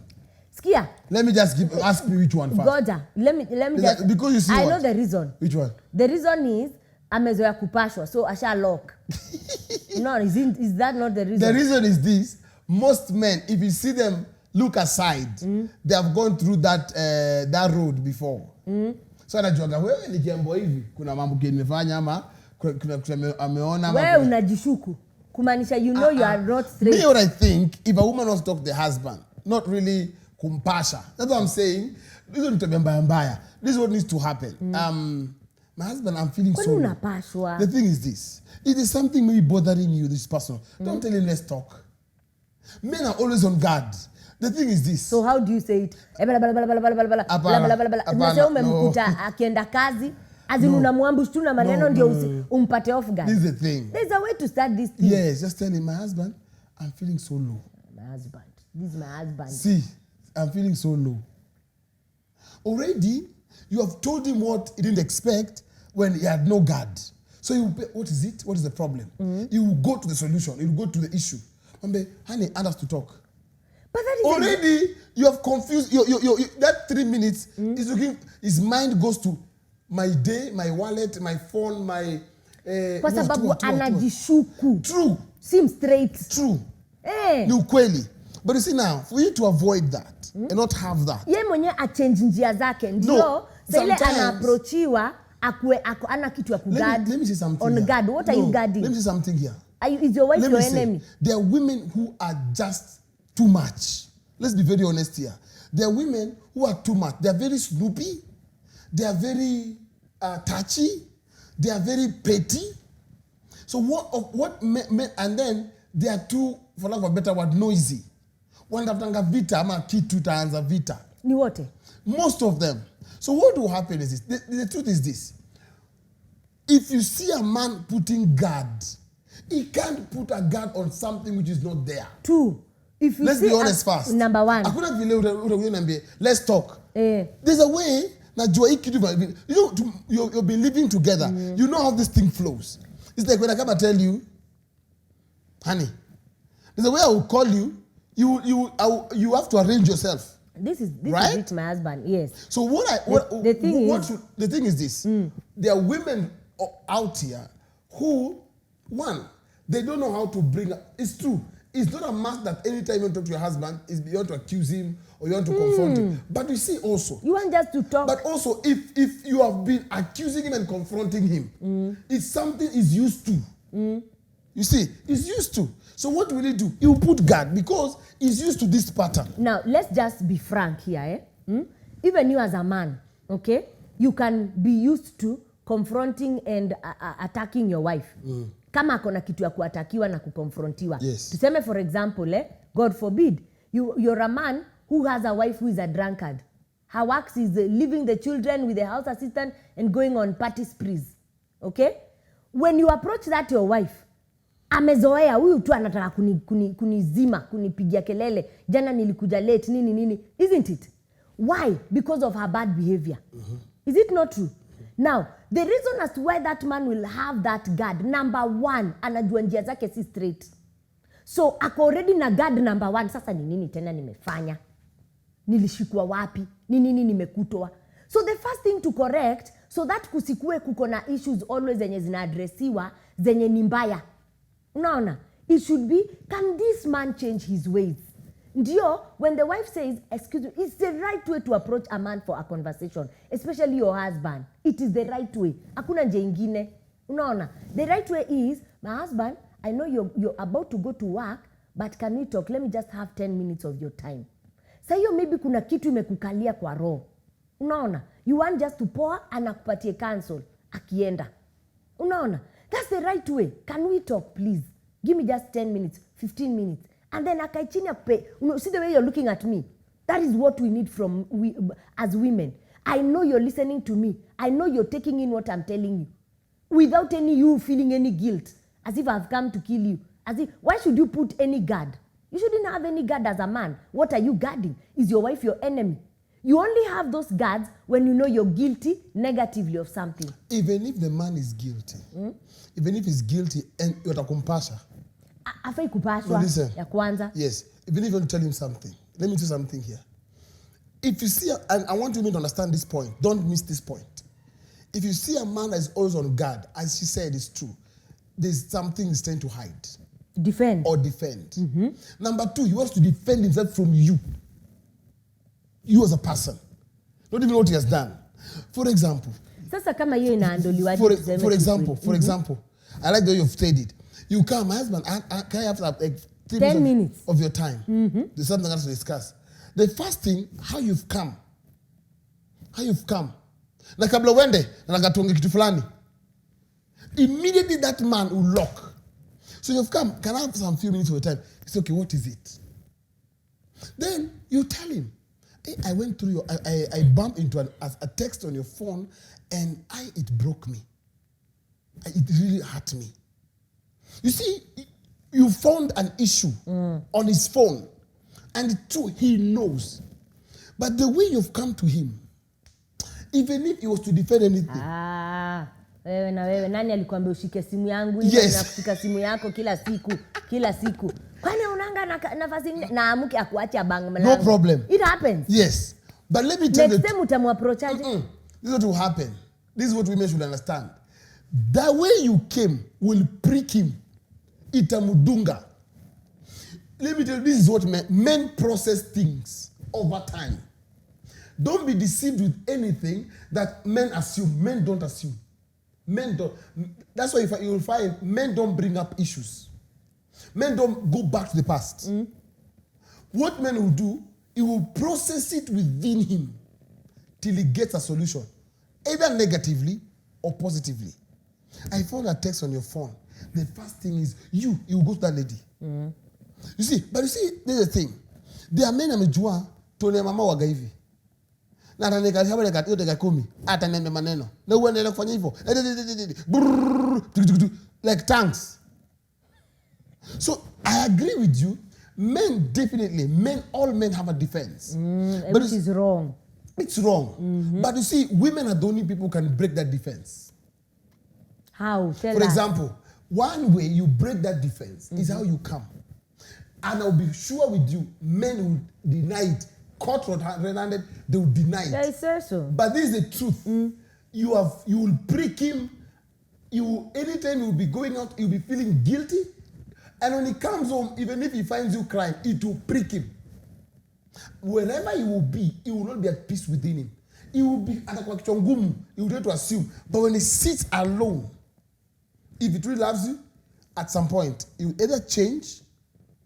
Skia. Let me just ask me which one first. Goja. Let me just. Because you see I what? know the reason. Which one? The reason is amezoea kupashwa, so asha lock. No, is that not the reason? The reason is this. Most men, if you see them look aside, they have gone through that road before. So anajuaga wewe ni kiambo hivi, kuna mambo nimefanya ama kuna ameona ama wewe unajishuku. Kumaanisha you know you are not straight. Me, what I think, if a woman wants to talk to the husband, not really kumpasha. That's what I'm saying. This is what needs to happen. My husband, I'm feeling so low. The thing is this. If there's something maybe bothering you, this person, don't tell him let's talk. Men are always on guard. The thing is this. So how do you say it? Nasema umemkuta akienda kazi, unamwambush tu na maneno ndio umpate off guard. This is the thing. There's a way to start this thing. Yes, just tell him, my husband, I'm feeling so low. My husband. This is my husband. See, I'm feeling so low. Already, you have told him what he didn't expect when he had no guard. So what is it? What is the problem? You will go to the solution. You will go to the issue. Honey, and us to talk. But that is already you have confused. That 3 minutes is looking. His mind goes to my day, my wallet, my phone, my. Kwa sababu anajishuku. True. Seems straight. True. Ni ukweli. But you see now, for you to avoid that and not have that. Ye mwenye a change njia zake. Ndio. Sile anaapproachiwa ana kitu ya kugard. Let me say something. On guard. What are you guarding? Let me say something here. Is your wife your enemy? There are women who are just too much. Let's be very honest here. There are women who are too much. They are very snoopy. They are very touchy. They are very petty. So what men, and then they are too, for lack of a better word, noisy. Wanatanga vita ama kitu taanza vita. Ni wote? Most of them. So what will happen is this. The truth is this. If you see a man putting guard, he can't put a guard on something which is not there. 2. If you let's be honest first. Number 1. Let's talk. There's a way. You've been living together. You know how this thing flows. It's like when I come and tell you, honey, there's a way I will call you. You have to arrange yourself. This is right? It, my husband. Yes. So the thing is this. There are women out here who, one, they don't know how to bring up. It's true. It's not a must that anytime you talk to your husband, you want to accuse him or you want to confront him. But you see also. You want just to talk. But also, if you have been accusing him and confronting him, it's something he's used to. You see, he's used to. So what will he do? He will put guard because he's used to this pattern. Now, let's just be frank here. Even you as a man, okay, you can be used to confronting and attacking your wife. Kama akona kitu ya kuatakiwa na kukonfrontiwa. Yes. Tuseme for example, God forbid, you're a man who has a wife who is a drunkard. Her work is leaving the children with the house assistant and going on party sprees. Okay? When you approach that your wife, amezoea huyu tu anataka kunizima, kunipigia kelele, jana nilikuja late, nini. Isn't it? Why? Because of her bad behavior. Is it not true? Now, the reason as to why that man will have that guard, number 1, anajua njia zake si straight. So, ako already na guard number 1. Sasa ni nini tena nimefanya? Nilishikwa wapi? Ni nini nimekutwa? So, the first thing to correct, so that kusikue kuko na issues always zenye zinaadresiwa, zenye ni mbaya. Unaona? It should be, can this man change his ways? Ndio, when the wife says, excuse me, it's the right way to approach a man for a conversation, especially your husband. It is the right way. Hakuna njia ingine. Unaona? The right way is, my husband, I know you're about to go to work, but can we talk? Let me just have 10 minutes of your time. Sa hiyo maybe kuna kitu imekukalia kwa roho. Unaona? You want just to pour, anakupatie cancel. akienda. Unaona? That's the right way. Can we talk, please? Give me just 10 minutes, 15 minutes. And then akai chini see the way you're looking at me. That is what we need from as women. I know you're listening to me. I know you're taking in what I'm telling you. Without you feeling any guilt. As if I've come to kill you. As if, why should you put any guard? You shouldn't have any guard as a man. What are you guarding? Is your wife your enemy? You only have those guards when you know you're guilty negatively of something. Even if the man is guilty, even if he's guilty and you're kumpasha. Afai kupashwa ya kwanza. Yes. Even if you want to tell him something. Let me do something here. If you see, and I want you to understand this point. Don't miss this point. If you see a man that is always on guard, as she said, it's true. There's something he's trying to hide. Defend. Or defend. Number 2, he wants to defend himself from you. You as a person. Don't even know what he has done. For example. Sasa kama hiyo inaandoliwa. For example, I like the way you've said it. You come, my husband, can I have like 10 minutes of your time? There's something else to discuss. The first thing, how you've come. Na kabla uende, na nakatunge kitu fulani. Immediately that man will lock. So you've come, can I have some few minutes of your time? He says, okay, what is it? Then you tell him, hey, I went through I bumped into a text on your phone and it broke me. It really hurt me. You see, you found an issue on his phone. And true, he knows. But the way you've come to him, even if he was to defend anything. Wewe na wewe nani alikwambia ushike simu yangu hivi na kushika simu yako kila siku. Kwani unanga nafasi na amuke akuache bang mlango. No problem. It happens. Yes. But let me tell you. Next time utamuapproach aje? This is what will happen. This is what women should understand. The way you came will prick him. Itamudunga. Let me tell you, this is what men process things over time. Don't be deceived with anything that men assume. Men don't assume. Men don't. That's why you will find men don't bring up issues. Men don't go back to the past. What men will do, he will process it within him till he gets a solution, either negatively or positively. I found a text on your phone. The first thing is you go to that lady. You see, there's the thing. There are men amejua tone mama waga hivi. Na ataneka habari yote dakika 10 atanene maneno. Na uendelee kufanya hivyo. Like tanks. So I agree with you. Men definitely, all men have a defense. But which is wrong. It's wrong. But you see, women are the only people who can break that defense. How? Tell us. For example, one way you break that defense is how you come. And I'll be sure with you, men will deny it. Caught red-handed, they will deny it. That is so. But this is the truth. You will prick him. Anytime you'll be going out, you'll be feeling guilty. And when he comes home, even if he finds you crying, it will prick him. Wherever he will be, he will not be at peace within him. He will be he will try to assume. But when he sits alone, if he truly loves you, at some point, he will either change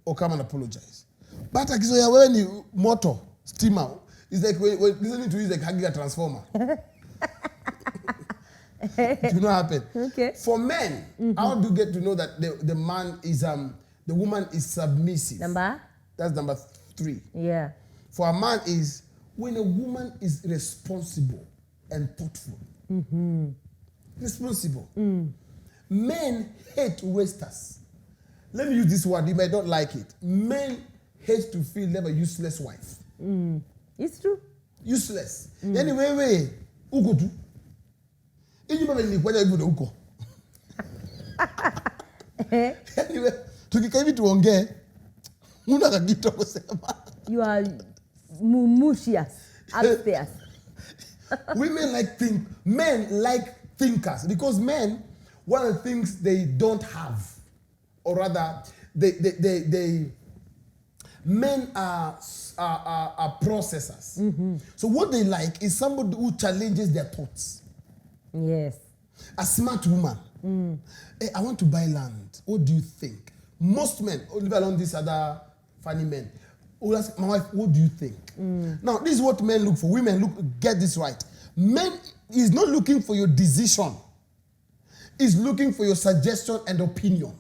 or come and apologize. But when you motor, steamer, it's like when listening to it, it's like hugging a transformer. It will not happen. Okay. For men, how do you get to know that the man is the woman is submissive? That's number 3. Yeah. For a man is when a woman is responsible and thoughtful. Responsible. Men hate wasters. Let me use this word. You might not like it. Men hate to feel they have a useless wife. It's true. Useless. Anyway, uko tu. Anyway, tukika hivi tuongee, una kakitu kusema. You are mumushia upstairs. Men like thinkers because men, one of the things they don't have, or rather, men are processors. So what they like is somebody who challenges their thoughts. Yes. A smart woman. Hey, I want to buy land. What do you think? Most men, leave alone these other funny men, will ask my wife, what do you think? Now, this is what men look for. Women get this right. Men is not looking for your decision. is looking for your suggestion and opinion.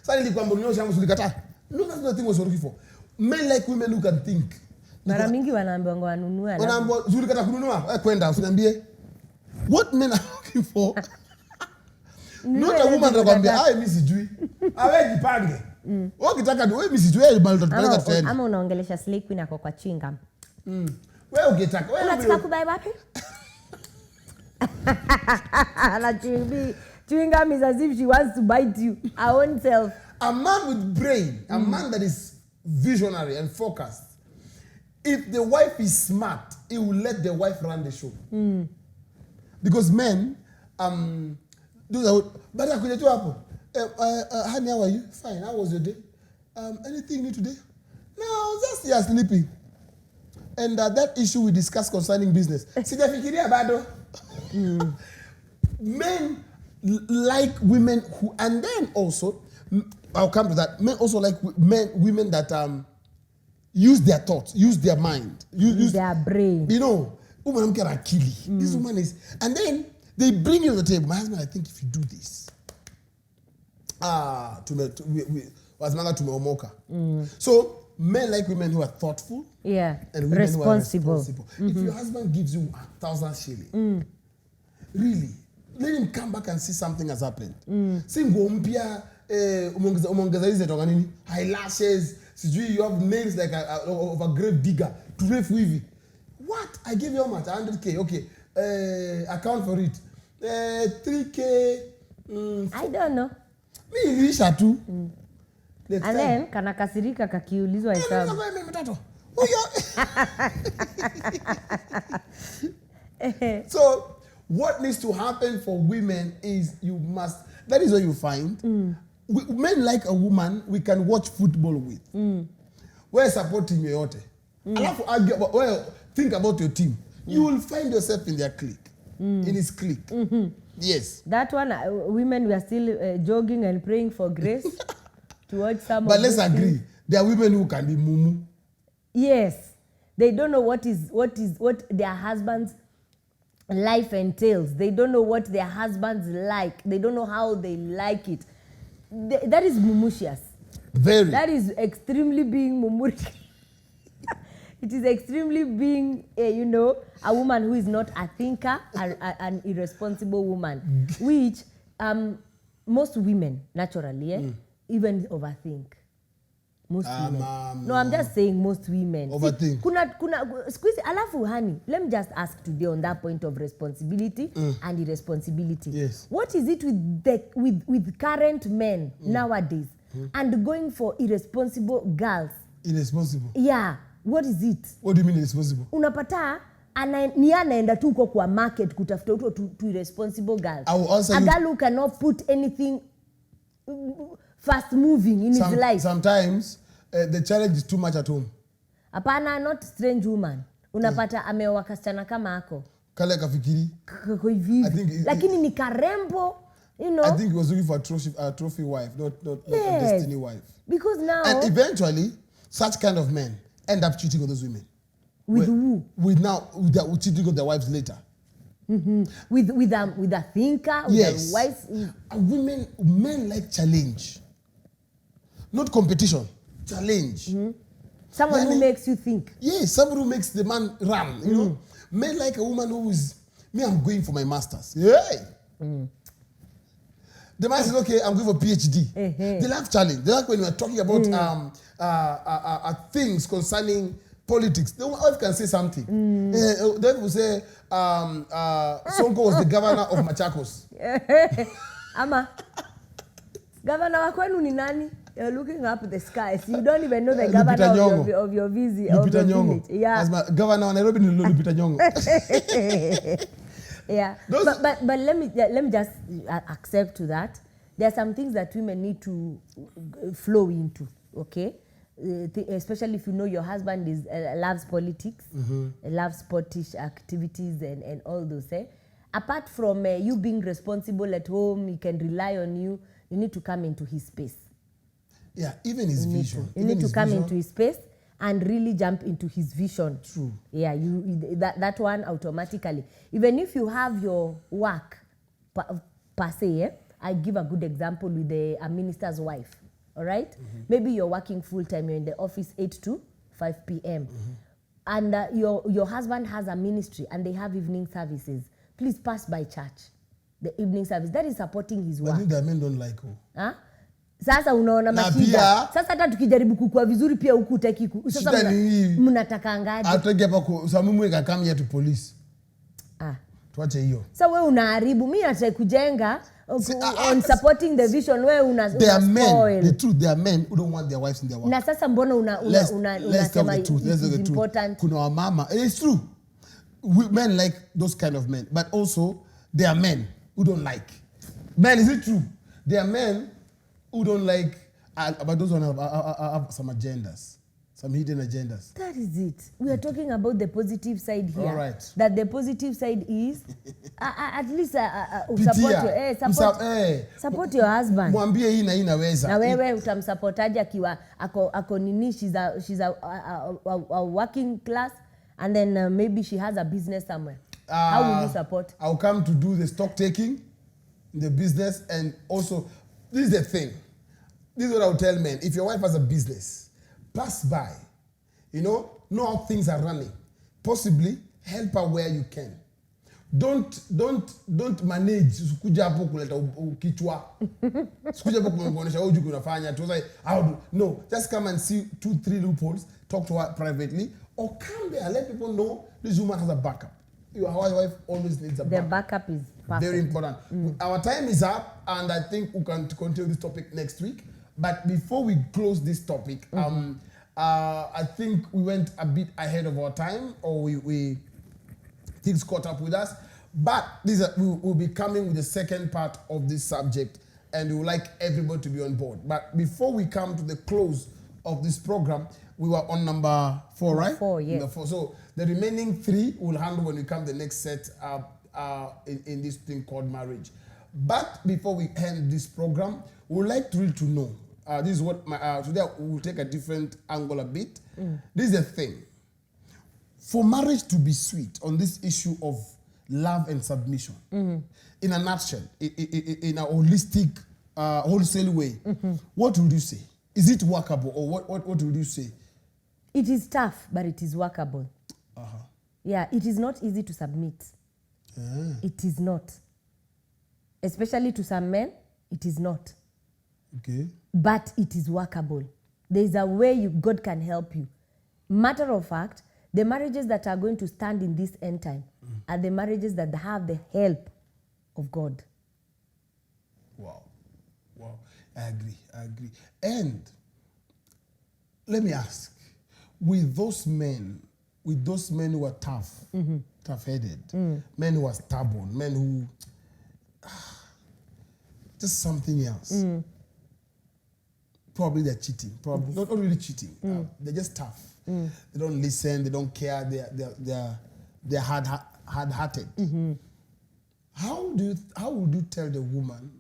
Sasa nilikwambia unyoosha yangu ulikataa. No, that's not the thing was looking for. Men like women who can think. Mara mingi wanaambiwa wanunue. Wanaambiwa ulikataa kununua, kwenda usiniambie. What men are looking for? Not a woman anakuambia, "Ai mimi sijui." Awe jipange. Ukitaka wewe mimi sijui bali tutapeleka tena. Ama unaongelesha Slay Queen ako kwa chingam. Wewe ukitaka wewe unataka kubai wapi? Na chewing-gum is as if she wants to bite you, her own self. A man with brain, a man that is visionary and focused, if the wife is smart, he will let the wife run the show. Because men, do the but I could do hapo. Honey, how are you? Fine. How was your day? Anything new today? No, just you are sleeping. And that issue we discussed concerning business. Sijafikiria bado. Men like women who, and then also, I'll come to that. Men also like women that use their thoughts, use their mind, use their brain. You know, woman akili. This woman is, and then they bring you to the table. My husband, I think if you do this, tumeomoka. So men like women who are thoughtful, and women responsible. Who are responsible. If your husband gives you 1,000 shillings, really, let him come back and see something has happened. Si nguo mpya, umeongeza hizi toka nini? Eyelashes, sijui you have nails like of a grave digger. Turefu hivi. What? I give you how much? 100K. Okay. Account for it. 3K. I don't know. Mi ilisha tu. And then kana kasirika kakiulizwa hesabu. So what needs to happen for women is that is what you find. Men like a woman we can watch football with. We're supporting yoyote. Alafu argue about, well, think about your team. You will find yourself in their clique. In his clique. Yes. That one, women were still jogging and praying for grace to watch some But of let's agree. things. There are women who can be mumu. Yes. They don't know what their husband's life entails. They don't know what their husbands like. They don't know how they like it. That is mumushous. Very. That is extremely being mumurik. It is extremely being, a woman who is not a thinker, an irresponsible woman, which most women, naturally, even overthink. Most women. No, I'm just saying most women. Overthink. Squeeze, alafu, honey, let me just ask today on that point of responsibility and irresponsibility. Yes. What is it with current men nowadays and going for irresponsible girls? Irresponsible? Yeah. What is it? What do you mean irresponsible? Unapata anaenda tu kwa market kutafuta uto to irresponsible girls. A girl who cannot put anything fast moving in his life. Sometimes the challenge is too much at home. Hapana, not strange woman. Unapata ameoa kasichana kama ako. Kale kafikiri. Lakini ni karembo, I think he was looking for a trophy wife, not a destiny wife. Because now. And eventually, such kind of men end up cheating on those women. With who? With cheating on their wives later. With a thinker, with yes. a wife. Men like challenge. Not competition. Challenge. Someone who makes you think. Yes, someone who makes the man run. You know? Men like a woman who is, I'm going for my master's. Hey! The man says, okay, I'm going for PhD. They love challenge. They like when we're talking about things concerning politics. The wife can say something. The people say, Sonko was the governor of Machakos. Ama, governor wa kwenu ni nani? You're looking up the skies. You don't even know the governor of your village. Yeah. As my governor of Nairobi, Lupita Nyong'o. Yeah, but let me just accept to that. There are some things that women need to flow into, okay? Especially if you know your husband loves politics, loves sportish activities and all those. Apart from you being responsible at home, he can rely on you. You need to come into his space. Yeah, even his vision. You need to come into his space and really jump into his vision. True. Yeah, that one automatically. Even if you have your work per se, I give a good example with a minister's wife. All right? Maybe you're working full time, you're in the office 8 to 5 p.m. And your husband has a ministry and they have evening services. Please pass by church, the evening service. That is supporting his work. But the men don't like who? Huh? Sasa unaona mashida. Sasa hata tukijaribu kukua vizuri pia huku utaki. Sasa mnataka ngaje? Atake hapa samumu ikakam ya to police. Tuache hiyo. Sasa wewe unaharibu. Mimi nataka kujenga on supporting the vision. Wewe una spoil. The truth, there are men who don't want their wives in their work. Na sasa mbona unasema it's important. Kuna wamama. It's true. Men like those kind of men. But also, there are men who don't like. Men, is it true? There are men who don't like, but those one have some agendas, some hidden agendas. That is it. We are talking about the positive side here. All right. That the positive side is, at least support your husband. Mwambie hii na hii naweza. Na wewe utamsupportaje akiwa ako nini, she's a working class, and then maybe she has a business somewhere. How will you support? I'll come to do the stock taking, the business, and also, this is the thing. This is what I'll tell men. If your wife has a business, pass by. Know how things are running. Possibly help her where you can. Don't manage. Sikuja hapo kuleta kichwa. Sikuja hapo kuonyesha wewe ujuku unafanya. No, just come and see 2-3 loopholes. Talk to her privately, or come there. Let people know this woman has a backup. Your wife always needs a backup. The backup is perfect. Very important. Our time is up, and I think we can continue this topic next week. But before we close this topic, I think we went a bit ahead of our time, or we things caught up with us. But we'll be coming with the second part of this subject, and we would like everybody to be on board. But before we come to the close of this program, we were on number 4, right? 4, yes. Number 4. So the remaining 3 we'll handle when we come the next set in this thing called marriage. But before we end this program, we would like to know. This is what today we'll take a different angle a bit. This is the thing. For marriage to be sweet on this issue of love and submission, in a nutshell, in a holistic, wholesale way, what would you say? Is it workable, or what would you say? It is tough, but it is workable. Yeah, it is not easy to submit. It is not. Especially to some men, it is not. Okay. But it is workable. There is a way God can help you. Matter of fact, the marriages that are going to stand in this end time are the marriages that have the help of God. Wow. I agree. And let me ask, with those men who are tough, tough-headed, men who are stubborn, men who just something else. Probably they're cheating. Probably not really cheating. They're just tough. They don't listen. They don't care. They're hard-hearted. How would you tell the woman?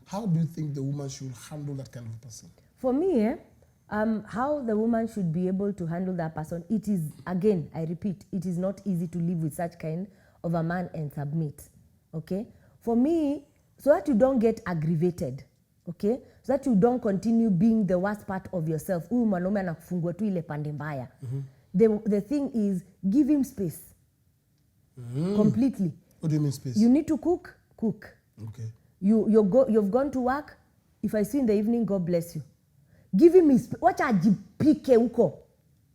How do you think the woman should handle that kind of person? For me, how the woman should be able to handle that person, it is, again, I repeat, it is not easy to live with such kind of a man and submit. Okay? For me, so that you don't get aggravated, okay? So that you don't continue being the worst part of yourself. Huyu mwanaume anakufungua tu ile pande mbaya. The thing is, give him space. Completely. What do you mean space? You need to cook. Okay. You've gone to work. If I see in the evening, God bless you. Give him his, wacha ajipike huko.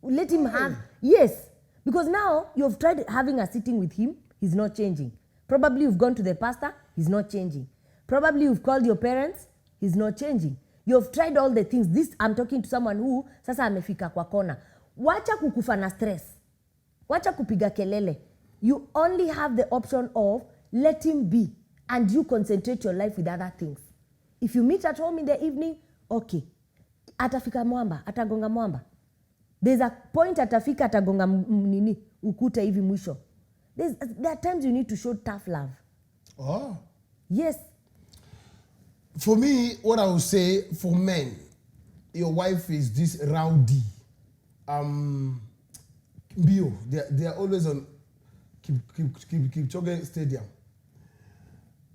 Let him have, yes. Because now you've tried having a sitting with him, he's not changing. Probably you've gone to the pastor, he's not changing. Probably you've called your parents, he's not changing. You've tried all the things. This, I'm talking to someone who sasa amefika kwa kona. Wacha kukufa na stress. Wacha kupiga kelele. You only have the option of let him be, and you concentrate your life with other things. If you meet at home in the evening, okay. Atafika mwamba, atagonga mwamba. There's a point atafika atagonga nini ukuta hivi mwisho. There are times you need to show tough love. Oh. Yes. For me, what I would say for men, your wife is this rowdy. Bio, they are always on Kipchoge Stadium.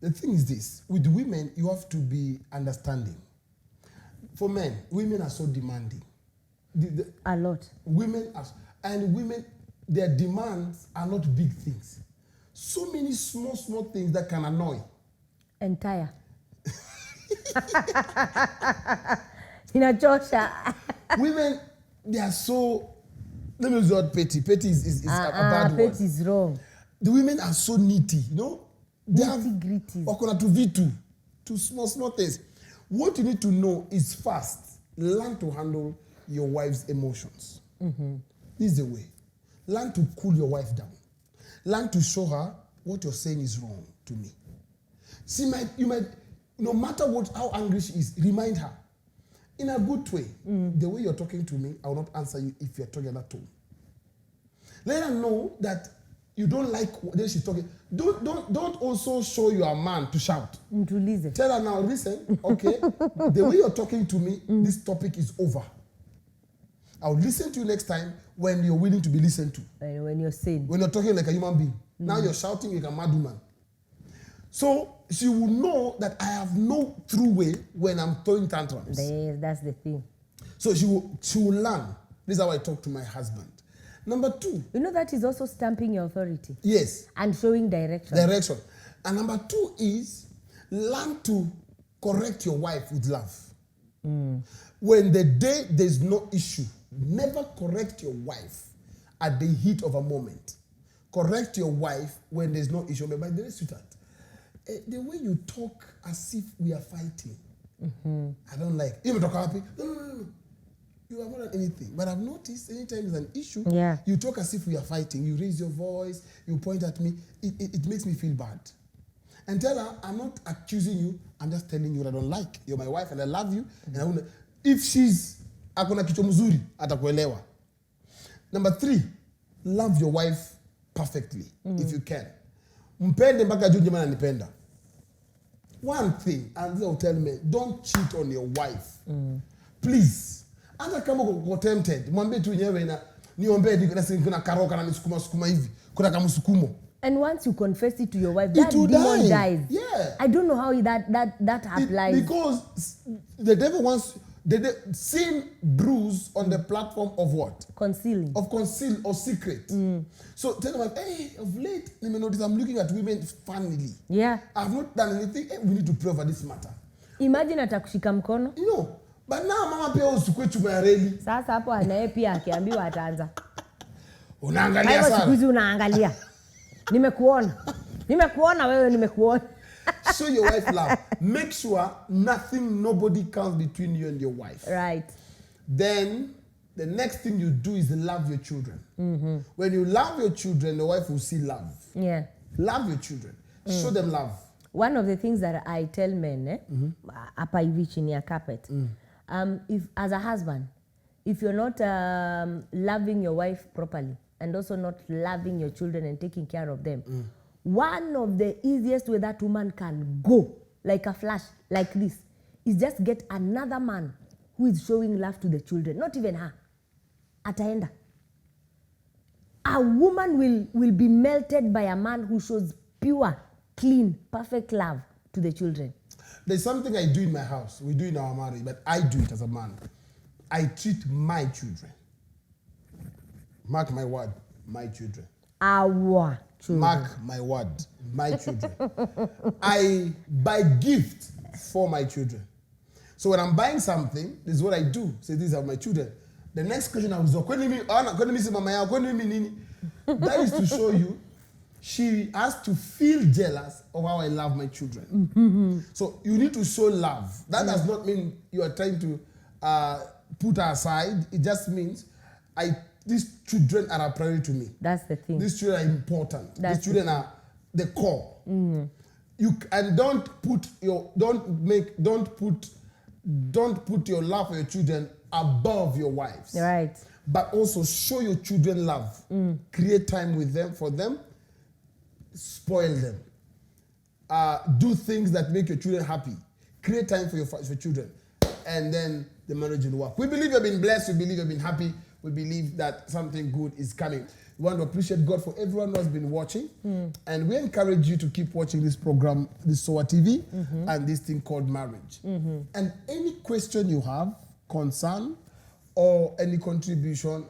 the thing is this: with women, you have to be understanding. For men, women are so demanding. A lot. Women, their demands are not big things. So many small things that can annoy. Entire. Inachosha. Women, they are so, let me use the word petty. Petty is a bad word. Petty is wrong. The women are so nitty, you know? They have okona to V2, to small things. What you need to know is first, learn to handle your wife's emotions. This is the way. Learn to cool your wife down. Learn to show her what you're saying is wrong to me. You might, no matter how angry she is, remind her in a good way. The way you're talking to me, I will not answer you if you're talking that tone. Let her know that you don't like the way she's talking. Don't also show you a man to shout. Tell her now, listen, okay, the way you're talking to me, this topic is over. I'll listen to you next time when you're willing to be listened to. And when you're sane. When you're talking like a human being. Now you're shouting like a mad woman. So she will know that I have no true way when I'm throwing tantrums. That's the thing. So she will learn. This is how I talk to my husband. Number 2. You know that is also stamping your authority. Yes. And showing direction. Direction. And number 2 is learn to correct your wife with love. When the day there's no issue, never correct your wife at the heat of a moment. Correct your wife when there's no issue. But by the way, sweetheart, the way you talk as if we are fighting, I don't like. Even talk happy. No. You have not done anything. But I've noticed anytime there's an issue, you talk as if we are fighting. You raise your voice, you point at me. It makes me feel bad. And tell her, I'm not accusing you, I'm just telling you what I don't like. You're my wife and I love you. And if she's akona kichwa mzuri, atakuelewa. Number 3, love your wife perfectly, if you can. Mpende mpaka juu jamaa ananipenda. One thing, and they'll tell me, don't cheat on your wife. Please. Hata kama uko tempted, mwambie tu nyewe na niombe kuna karoka na misukuma hivi. Kuna kamsukumo. And once you confess it to your wife, that demon dies. Yeah. I don't know how that applies. Because the devil wants sin brews on the platform of what? Concealing. Of conceal or secret. So tell them, hey, of late, let me notice I'm looking at women funnily. Yeah. I've not done anything. Hey, we need to pray over this matter. Imagine atakushika mkono. You know, but now mama pia usikwe chuma ya reli. Sasa hapo anaye pia akiambiwa ataanza. Unaangalia sana. Siku hizi unaangalia. Nimekuona wewe nimekuona. Show your wife love. Make sure nobody comes between you and your wife. Right. Then the next thing you do is love your children. When you love your children, the wife will see love. Yeah. Love your children. Show them love. One of the things that I tell men, hapa hivi chini ya carpet, if as a husband, if you're not loving your wife properly and also not loving your children and taking care of them, one of the easiest way that woman can go like a flash like this is just get another man who is showing love to the children, not even her. Ataenda. A woman will be melted by a man who shows pure, clean, perfect love to the children. There's something I do in my house. We do in our marriage, but I do it as a man. I treat my children. Mark my word, my children. Our children. Mark my word, my children. I buy gifts for my children. So when I'm buying something, this is what I do. Say, these are my children. The next question I was that is to show you she has to feel jealous of how I love my children. So you need to show love. That does not mean you are trying to put her aside. It just means these children are a priority to me. That's the thing. These children are important. These children are the core. Don't put your love for your children above your wives. Right. But also show your children love. Create time with them, for them. Spoil them. Do things that make your children happy. Create time for your children. And then the marriage will work. We believe you've been blessed. We believe you've been happy. we believe that something good is coming. We want to appreciate God for everyone who has been watching. And we encourage you to keep watching this program, this SOA TV, and this thing called marriage. And any question you have, concern, or any contribution,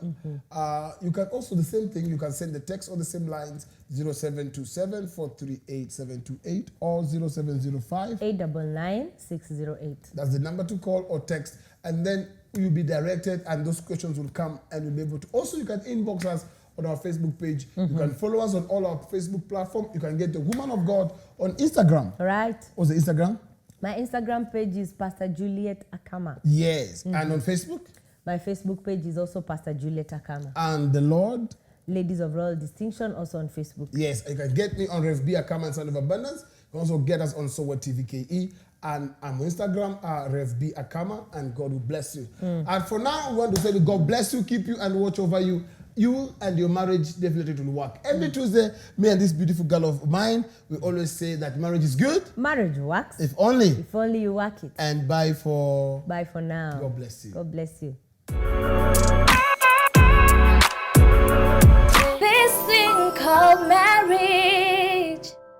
you can also, the same thing, you can send the text on the same lines, 0727-438-728 or 0705 899-608. That's the number to call or text, and then you'll be directed and those questions will come and you'll be able to. Also, you can inbox us on our Facebook page. You can follow us on all our Facebook platforms. You can get the Woman of God on Instagram. Right. What's the Instagram? My Instagram page is Pastor Juliet Akama. Yes. And on Facebook? My Facebook page is also Pastor Juliet Akama. And the Lord? Ladies of Royal Distinction, also on Facebook. Yes. You can get me on Rev B Akama and Son of Abundance. You can also get us on SOA TV KE. And I'm on Instagram, Rev B Akama, and God will bless you. And for now, we want to say that God bless you, keep you, and watch over you. You and your marriage definitely will work. Every Tuesday, me and this beautiful girl of mine, we always say that marriage is good. Marriage works. If only. If only you work it. And bye for now. God bless you. God bless you. This thing called marriage.